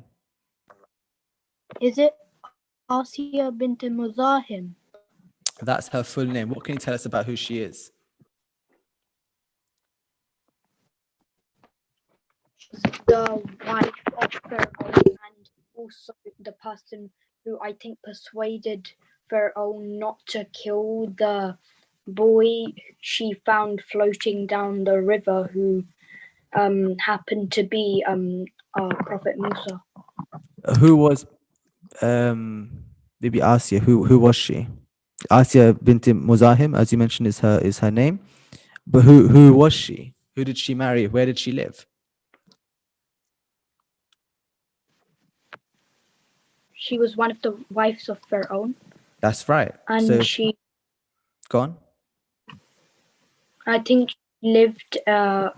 Speaker 7: Is it Asiya bint Muzahim?
Speaker 1: That's her full name. What can you tell us about who she is?
Speaker 7: The wife of Pharaoh and also the person who I think persuaded Pharaoh not to kill the boy she found floating down the river, who happened to be Prophet Musa.
Speaker 1: Who was Bibi Asia? Who was she? Asia bint Muzahim, as you mentioned, is her name. But who was she? Who did she marry? Where did she live?
Speaker 7: She was one of the wives of Pharaoh,
Speaker 1: That's right.
Speaker 7: and
Speaker 1: So
Speaker 7: she,
Speaker 1: go on.
Speaker 7: I think, lived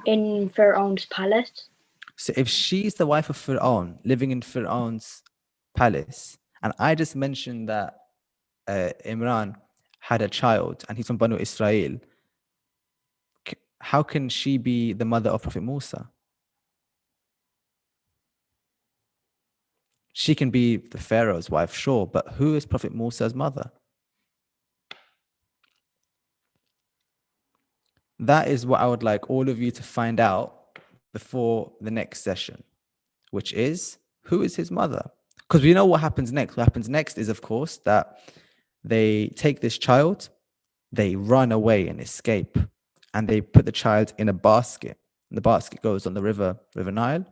Speaker 7: in Pharaoh's palace.
Speaker 1: So if she's the wife of Fir'aun, living in Fir'aun's palace, and I just mentioned that Imran had a child and he's from Banu Israel, how can she be the mother of Prophet Musa? She can be the Pharaoh's wife, sure, but who is Prophet Musa's mother? That is what I would like all of you to find out before the next session, which is, who is his mother? Because we know what happens next. What happens next is, of course, that they take this child, they run away and escape, and they put the child in a basket. And the basket goes on the river Nile.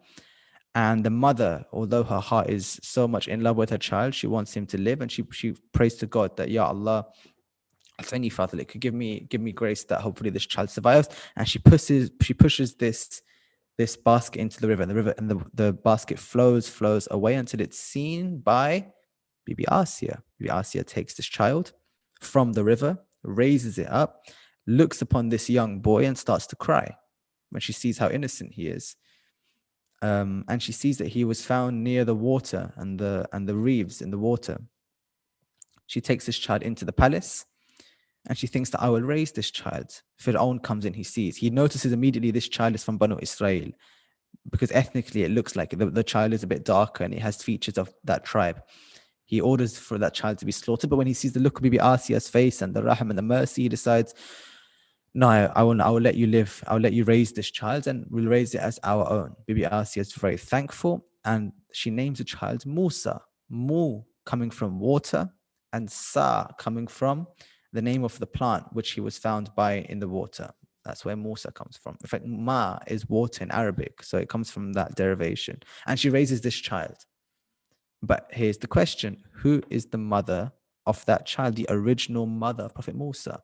Speaker 1: And the mother, although her heart is so much in love with her child, she wants him to live, and she prays to God that, Ya Allah, could give me grace that hopefully this child survives. And she pushes this basket into the river, and the basket flows away until it's seen by Bibi Asia. Bibi Asia takes this child from the river, raises it up, looks upon this young boy and starts to cry when she sees how innocent he is. And she sees that he was found near the water and the reeds in the water. She takes this child into the palace, and she thinks that I will raise this child. Fir'aun comes in, he notices immediately this child is from Banu Israel, because ethnically it looks like the child is a bit darker and it has features of that tribe. He orders for that child to be slaughtered, but when he sees the look of Bibi Asia's face and the raham and the mercy, he decides, no, I will let you live. I'll let you raise this child, and we'll raise it as our own. Bibi Asia is very thankful, and she names the child Musa. Mu coming from water, and Sa coming from the name of the plant which he was found by in the water. That's where Musa comes from. In fact, Ma is water in Arabic, so it comes from that derivation. And she raises this child. But here's the question: who is the mother of that child, the original mother of Prophet Musa?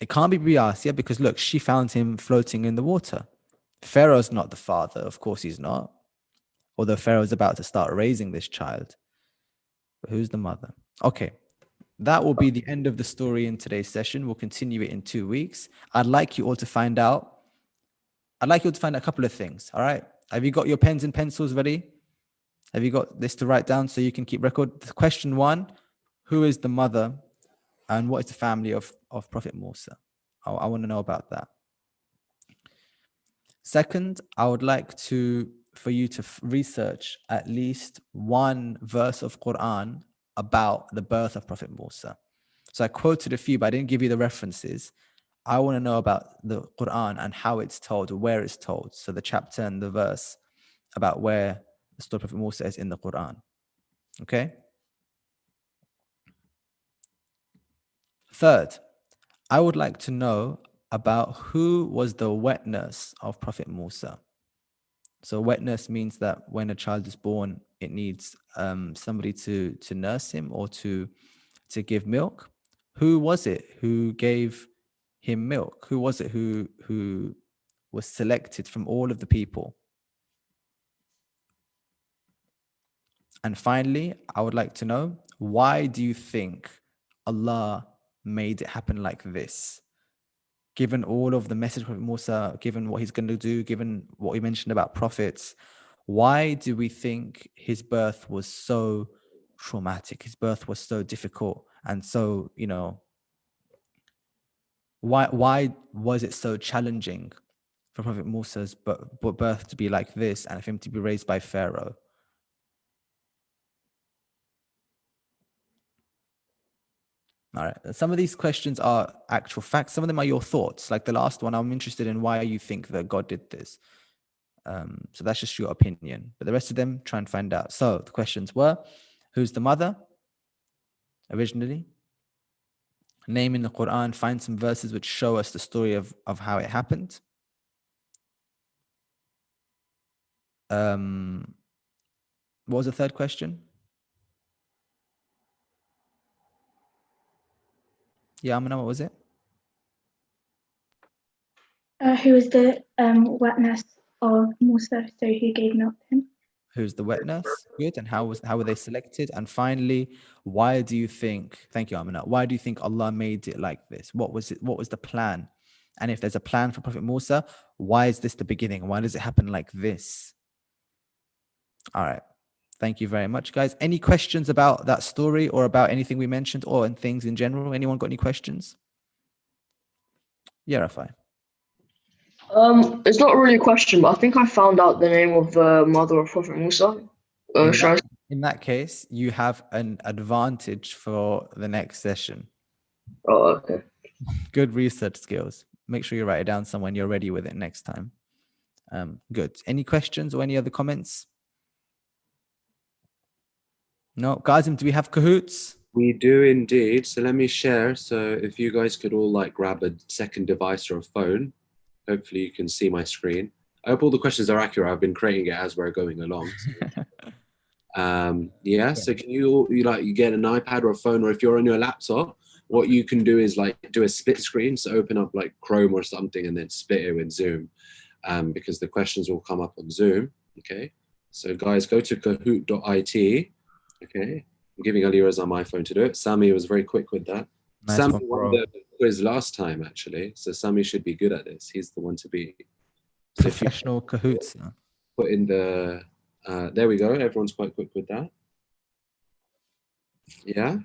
Speaker 1: It can't be Bibi Asia, because look, she found him floating in the water. Pharaoh's not the father, of course he's not. Although Pharaoh's about to start raising this child. But who's the mother? Okay, that will be the end of the story in today's session. We'll continue it in 2 weeks. I'd like you all to find out a couple of things, all right? Have you got your pens and pencils ready? Have you got this to write down so you can keep record? Question 1, who is the mother and what is the family of Prophet Musa? I want to know about that. Second, I would like for you to research at least one verse of Quran about the birth of Prophet Musa. So I quoted a few, but I didn't give you the references. I want to know about the Quran and how it's told, or where it's told. So the chapter and the verse about where the story of Prophet Musa is in the Quran. Okay? Third, I would like to know about who was the wet nurse of Prophet Musa. So wet nurse means that when a child is born, it needs somebody to nurse him or to give milk. Who was it who gave him milk? Who was it who was selected from all of the people? And finally, I would like to know, why do you think Allah made it happen like this? Given all of the message of Prophet Musa, given what he's going to do, given what we mentioned about prophets, why do we think his birth was so traumatic? His birth was so difficult and so, why was it so challenging for Prophet Musa's birth to be like this and for him to be raised by Pharaoh? All right. Some of these questions are actual facts. Some of them are your thoughts. Like the last one, I'm interested in why you think that God did this. So that's just your opinion. But the rest of them, try and find out. So the questions were, who's the mother originally? Name in the Quran, find some verses which show us the story of how it happened. What was the third question? Yeah, Amina, what was it?
Speaker 4: Who was the wetness of Musa? So who gave milk to him?
Speaker 1: Who's the wet nurse? Good. And how were they selected? And finally, why do you think? Thank you, Amina. Why do you think Allah made it like this? What was it? What was the plan? And if there's a plan for Prophet Musa, why is this the beginning? Why does it happen like this? All right. Thank you very much, guys. Any questions about that story or about anything we mentioned or in things in general? Anyone got any questions? Yeah, Rafai.
Speaker 8: It's not really a question, but I think I found out the name of the mother of Prophet Musa.
Speaker 1: In that case, you have an advantage for the next session.
Speaker 8: Oh, okay.
Speaker 1: Good research skills. Make sure you write it down somewhere and you're ready with it next time. Good. Any questions or any other comments? No. Kazim, do we have Kahoots?
Speaker 3: We do indeed. So let me share. So if you guys could all grab a second device or a phone, hopefully you can see my screen. I hope all the questions are accurate. I've been creating it as we're going along. So can you get an iPad or a phone, or if you're on your laptop, what you can do is do a split screen. So open up Chrome or something and then split it with Zoom, because the questions will come up on Zoom. Okay. So guys, go to kahoot.it. Okay. I'm giving Ali Reza my phone to do it. Sami was very quick with that.
Speaker 1: Nice
Speaker 3: Sami
Speaker 1: one,
Speaker 3: won the quiz last time, actually. So Sami should be good at this. He's the one to beat. So
Speaker 1: Professional Kahoots.
Speaker 3: Put in the, there we go. Everyone's quite quick with that. Yeah.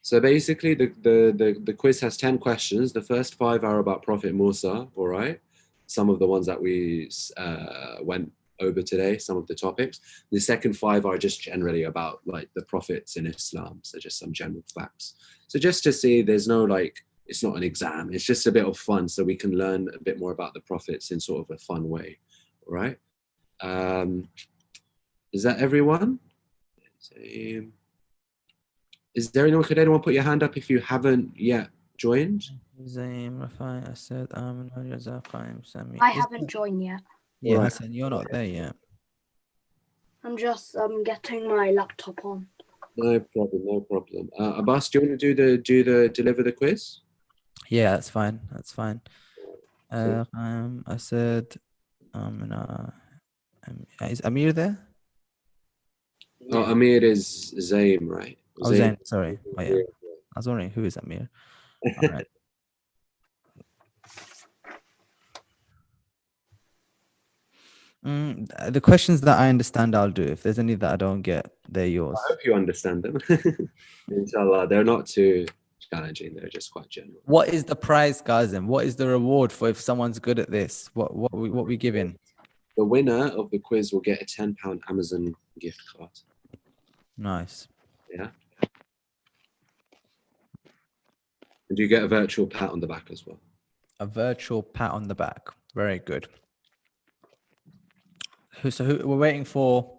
Speaker 3: So basically the quiz has 10 questions. The first 5 are about Prophet Musa, all right? Some of the ones that we went over today, some of the topics. The second 5 are just generally about the prophets in Islam. So just some general facts. So just to see, there's no it's not an exam. It's just a bit of fun so we can learn a bit more about the prophets in sort of a fun way, all right? Is that everyone? Is there anyone? Could anyone put your hand up if you haven't yet joined?
Speaker 7: I haven't joined yet.
Speaker 1: Yeah,
Speaker 3: Right.
Speaker 1: Hassan, you're not there yet.
Speaker 7: I'm just getting my laptop on.
Speaker 3: No problem, no problem. Abbas, do you want to deliver the quiz?
Speaker 1: Yeah, that's fine. That's fine.
Speaker 3: So-
Speaker 1: I said, is Amir there?
Speaker 3: Oh, Amir is Zaim, right?
Speaker 1: Oh, Zain. Sorry. Oh, yeah. I was wondering who is Amir. All right. The questions that I understand, I'll do. If there's any that I don't get, they're yours.
Speaker 3: I hope you understand them. Inshallah, they're not too challenging. They're just quite general.
Speaker 1: What is the prize, Gazim? What is the reward for if someone's good at this? What we giving?
Speaker 3: The winner of the quiz will get a £10 Amazon gift card.
Speaker 1: Nice.
Speaker 3: Yeah. And you get a virtual pat on the back as well.
Speaker 1: A virtual pat on the back. Very good. So who we're waiting for?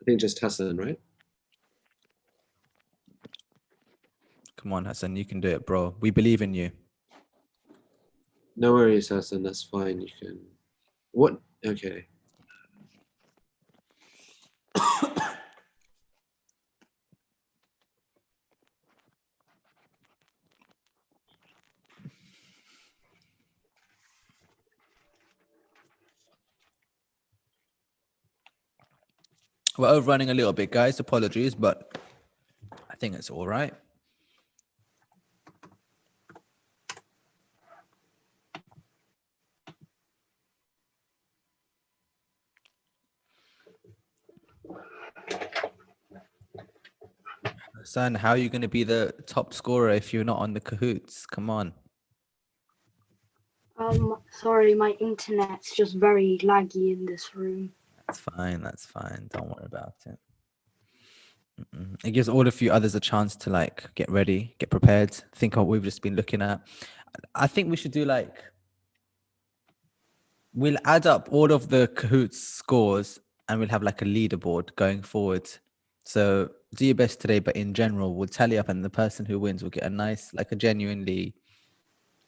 Speaker 3: I think just Hassan, right?
Speaker 1: Come on, Hassan, you can do it, bro. We believe in you.
Speaker 3: No worries, Hassan. That's fine. You can. What? Okay.
Speaker 1: We're overrunning a little bit, guys. Apologies, but I think it's all right. Son, how are you going to be the top scorer if you're not on the Kahoots? Come on.
Speaker 7: Sorry, my internet's just very laggy in this room.
Speaker 1: That's fine. That's fine. Don't worry about it. It gives all of you others a chance to like get ready, get prepared, think of what we've just been looking at. I think we should do like, we'll add up all of the Kahoots scores and we'll have like a leaderboard going forward. So do your best today, but in general, we'll tally up and the person who wins will get a nice, like a genuinely,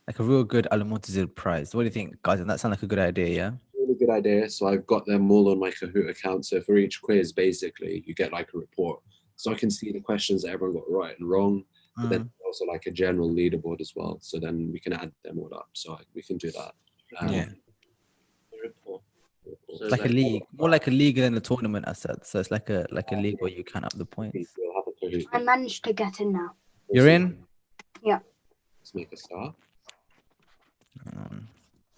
Speaker 1: like a real good Al-Mu'tazil prize. What do you think, guys? Does that sound like a good idea, yeah?
Speaker 3: Really good idea. So I've got them all on my Kahoot account. So for each quiz, basically, you get like a report. So I can see the questions that everyone got right and wrong. But then also like a general leaderboard as well. So then we can add them all up. So we can do that.
Speaker 1: Yeah.
Speaker 2: Report. So
Speaker 1: It's like a league, more like a league than a tournament, I said. So it's like a league where you count up the points.
Speaker 3: We'll have a Kahoot.
Speaker 7: I managed to get in now.
Speaker 1: You're in?
Speaker 7: Yeah.
Speaker 3: Let's make a start.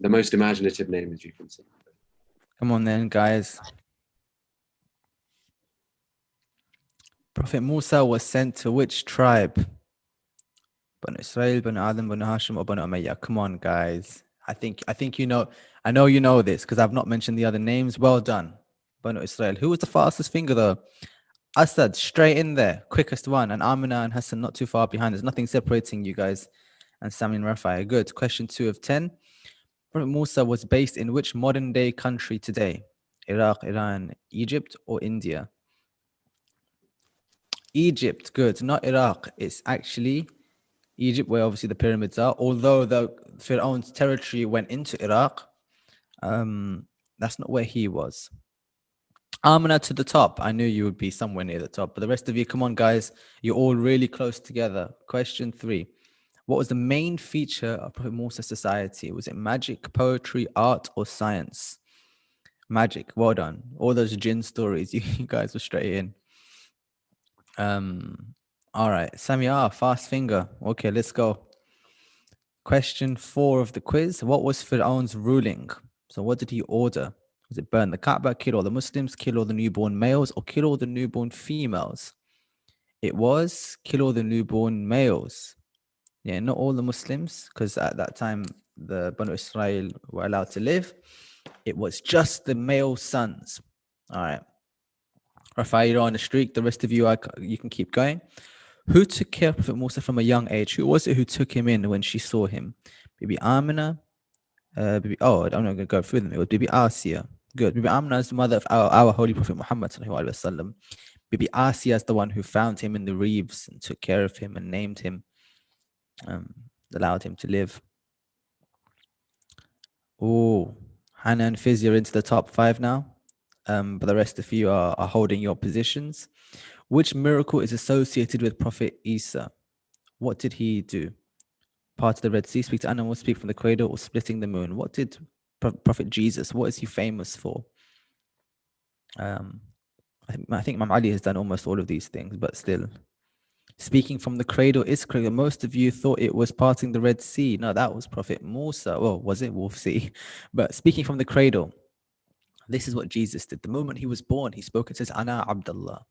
Speaker 3: The most imaginative name, as you can see.
Speaker 1: Come on then, guys. Prophet Musa was sent to which tribe? Banu Israel, Banu Adam, Banu Hashim, or Banu Umayyah? Come on, guys. I think you know. I know you know this because I've not mentioned the other names. Well done, Banu Israel. Who was the fastest finger though? Asad, straight in there, quickest one, and Amina and Hassan not too far behind. There's nothing separating you guys. And Sami and Rafai. Good. Question 2 of 10. Prophet Musa was based in which modern day country today? Iraq, Iran, Egypt, or India? Egypt. Good. Not Iraq. It's actually Egypt, where obviously the pyramids are. Although the Pharaoh's territory went into Iraq, that's not where he was. Amina to the top. I knew you would be somewhere near the top. But the rest of you, come on, guys. You're all really close together. Question 3. What was the main feature of Prophet Musa's society? Was it magic, poetry, art, or science? Magic. Well done. All those jinn stories, you guys were straight in. All right. Samia, fast finger. Okay, let's go. Question 4 of the quiz. What was Fir'aun's ruling? So what did he order? Was it burn the Kaaba, kill all the Muslims, kill all the newborn males, or kill all the newborn females? It was kill all the newborn males. Yeah, not all the Muslims, because at that time, the Banu Israel were allowed to live. It was just the male sons. All right. Rafai, you're on a streak. The rest of you, you can keep going. Who took care of Prophet Musa from a young age? Who was it who took him in when she saw him? Bibi Amina. I'm not going to go through them. It was Bibi Asiya. Good. Bibi Amina is the mother of our Holy Prophet Muhammad sallallahu alaihi wasallam. Bibi Asiya is the one who found him in the reeds and took care of him and named him. Allowed him to live. Oh, Hannah and Fizz, you're into the top 5 now. But the rest of you are holding your positions. Which miracle is associated with Prophet Isa? What did he do? Part of the Red Sea, speak to animals, speak from the cradle, or splitting the moon? What did Prophet Jesus, what is he famous for? I think Imam Ali has done almost all of these things, but still. Speaking from the cradle is correct. Most of you thought it was parting the Red Sea. No, that was Prophet Musa. Well, was it? We'll see. But speaking from the cradle, This is what Jesus did. The moment he was born, he spoke and says, Ana Abdullah.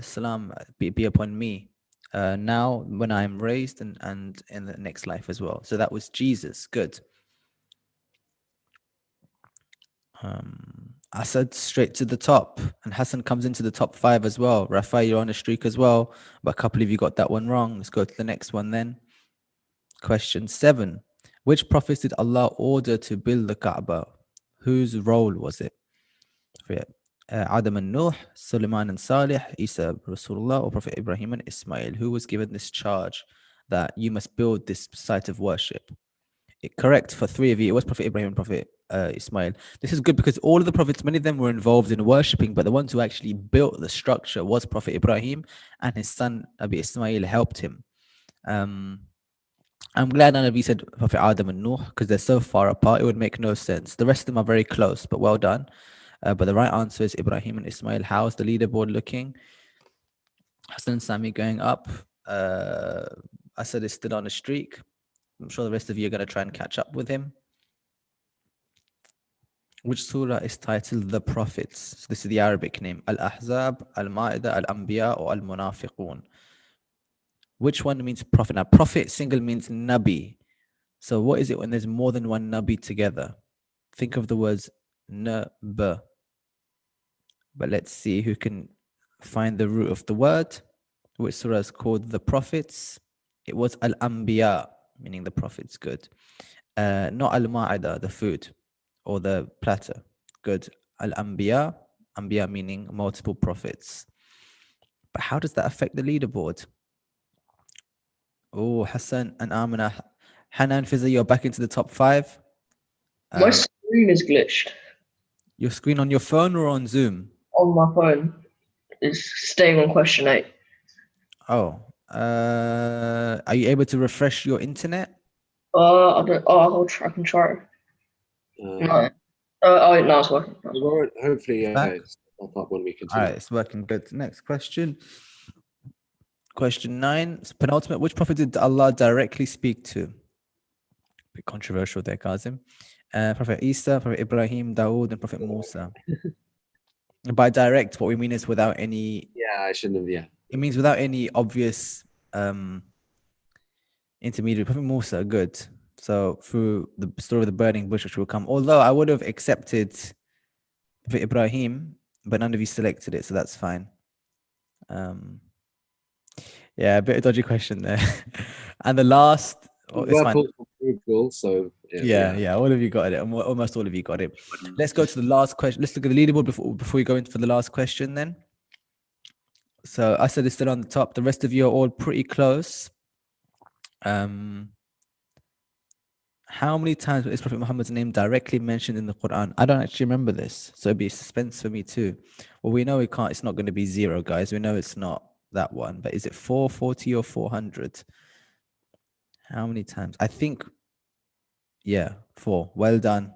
Speaker 1: Salam be upon me. Now when I am raised and in the next life as well. So that was Jesus. Good. Asad straight to the top, and Hassan comes into the top 5 as well. Rafa, you're on a streak as well, but a couple of you got that one wrong. Let's go to the next one then. Question 7. Which prophets did Allah order to build the Kaaba? Whose role was it? Adam and Nuh, Sulaiman and Salih, Isa Rasulullah, or Prophet Ibrahim and Ismail? Who was given this charge that you must build this site of worship? Correct for 3 of you. It was Prophet Ibrahim and Prophet Ismail. This is good because all of the prophets, many of them were involved in worshipping, but the ones who actually built the structure was Prophet Ibrahim, and his son Abi Ismail helped him. I'm glad none of you said Prophet Adam and Nuh because they're so far apart, it would make no sense. The rest of them are very close, but well done. But the right answer is Ibrahim and Ismail. How's the leaderboard looking? Hassan and Sami going up. Asad is still on a streak. I'm sure the rest of you are going to try and catch up with him. Which surah is titled The Prophets? So this is the Arabic name. Al-Ahzab, Al-Ma'idah, Al-Anbiya, or Al-Munafiqun. Which one means prophet? Now, prophet single means Nabi. So what is it when there's more than one Nabi together? Think of the words Nab. But let's see who can find the root of the word. Which surah is called The Prophets? It was Al-Anbiya, meaning the prophets. Good. Not Al-Ma'idah, the food or the platter. Good. Al-Anbiya, Anbiya meaning multiple prophets. But how does that affect the leaderboard? Oh, Hassan and Amina. Hanan, Fizza, you're back into the top 5.
Speaker 8: My screen is glitched.
Speaker 1: Your screen on your phone or on Zoom?
Speaker 8: On my phone. It's staying on question 8.
Speaker 1: Oh. Are you able to refresh your internet?
Speaker 8: I don't. Oh, I can try. No. No, it's working.
Speaker 3: Hopefully,
Speaker 1: Back?
Speaker 3: it's up when we continue.
Speaker 1: All right, it's working good. Next question. Question 9. Penultimate. Which prophet did Allah directly speak to? Bit controversial there, Kazim. Prophet Isa, Prophet Ibrahim, Dawood, and Prophet Musa. By direct, what we mean is without any.
Speaker 3: Yeah, I shouldn't have. Yeah.
Speaker 1: It means without any obvious intermediary. Prophet Musa, good. So through the story of the burning bush, which will come. Although I would have accepted Prophet Ibrahim, but none of you selected it, so that's fine. Yeah, a bit of dodgy question there. And the last, it's fine.
Speaker 3: Google, so
Speaker 1: Yeah, all of you got it. Almost all of you got it. Let's go to the last question. Let's look at the leaderboard before we go into for the last question then. So Asad is still on the top. The rest of you are all pretty close. How many times is Prophet Muhammad's name directly mentioned in the Quran? I don't actually remember this, so it'd be a suspense for me too. Well, we know it's not going to be 0, guys. We know it's not that one, but is it 440 or 400? How many times? I think, 4. Well done,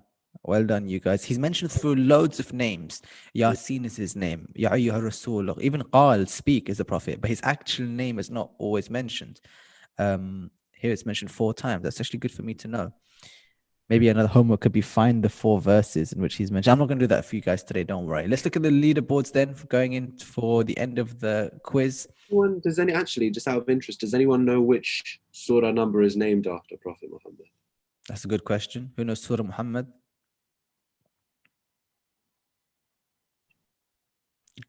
Speaker 1: you guys. He's mentioned through loads of names. Yasin is his name. Ya ayyuha Rasul. Even Qal, speak, is a prophet, but his actual name is not always mentioned. Here it's mentioned 4 times. That's actually good for me to know. Maybe another homework could be find the 4 verses in which he's mentioned. I'm not going to do that for you guys today. Don't worry. Let's look at the leaderboards then, going in for the end of the quiz.
Speaker 3: Just out of interest, does anyone know which surah number is named after Prophet Muhammad?
Speaker 1: That's a good question. Who knows Surah Muhammad?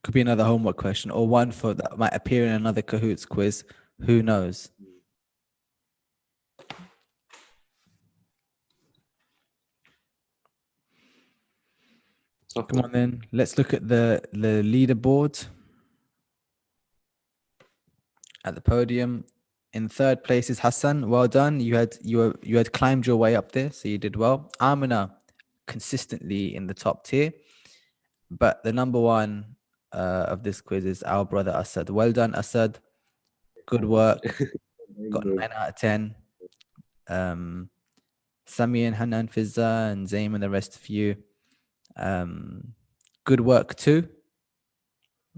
Speaker 1: Could be another homework question or one for that might appear in another Kahoots quiz. Who knows? Come on then. Let's look at the leaderboard. At the podium, in 3rd place is Hassan. Well done. You had climbed your way up there, so you did well. Amina, consistently in the top tier, but the number 1 of this quiz is our brother Asad. Well done, Asad. Good work. Got 9 out of 10. Sami and Hanan, Fizza, and Zaim and the rest of you. Good work too.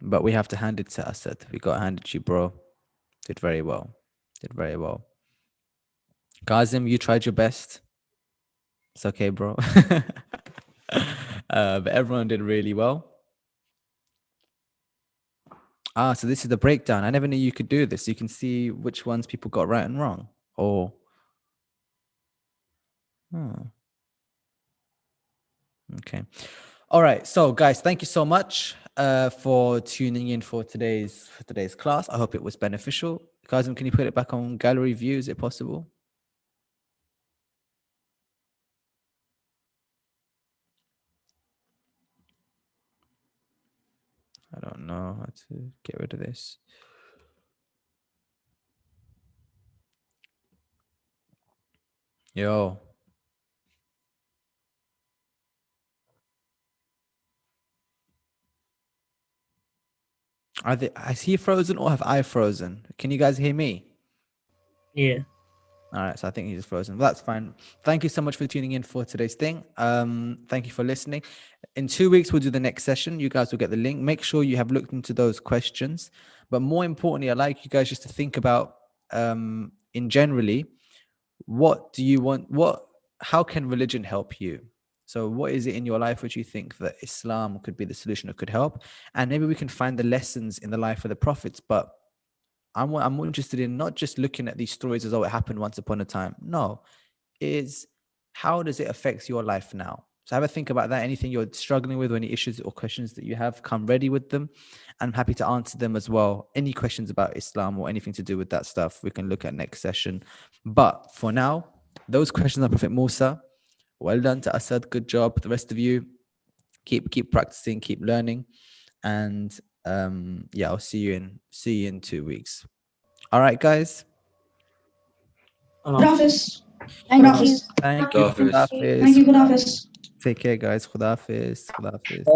Speaker 1: But we have to hand it to Asad. We got to hand it to you, bro. Did very well. Kazim, you tried your best. It's okay, bro. But everyone did really well. So this is the breakdown. I never knew you could do this. You can see which ones people got right and wrong. Or okay. All right. So guys, thank you so much for tuning in for today's class. I hope it was beneficial. Kazim, can you put it back on gallery view? Is it possible? I don't know how to get rid of this. Yo. Is he frozen or have I frozen? Can you guys hear me?
Speaker 8: Yeah.
Speaker 1: All right, so I think he's frozen. But that's fine. Thank you so much for tuning in for today's thing. Thank you for listening. In 2 weeks, we'll do the next session. You guys will get the link. Make sure you have looked into those questions. But more importantly, I'd like you guys just to think about, in generally, what do you want? How can religion help you? So what is it in your life which you think that Islam could be the solution or could help? And maybe we can find the lessons in the life of the prophets. But I'm more interested in not just looking at these stories as though it happened once upon a time. No, is how does it affect your life now? So have a think about that. Anything you're struggling with or any issues or questions that you have, come ready with them. I'm happy to answer them as well. Any questions about Islam or anything to do with that stuff, we can look at next session. But for now, those questions are Prophet Musa. Well done to Asad. Good job. The rest of you, keep practicing, keep learning. And I'll see you in 2 weeks. All right, guys.
Speaker 10: Good Hafiz.
Speaker 7: Thank
Speaker 10: Good
Speaker 7: you.
Speaker 10: Hafiz.
Speaker 1: Thank you.
Speaker 6: Khuda Hafiz.
Speaker 1: Khud Hafiz.
Speaker 10: Thank you. Good Hafiz.
Speaker 1: Take care, guys. Khud Hafiz. Khud Hafiz.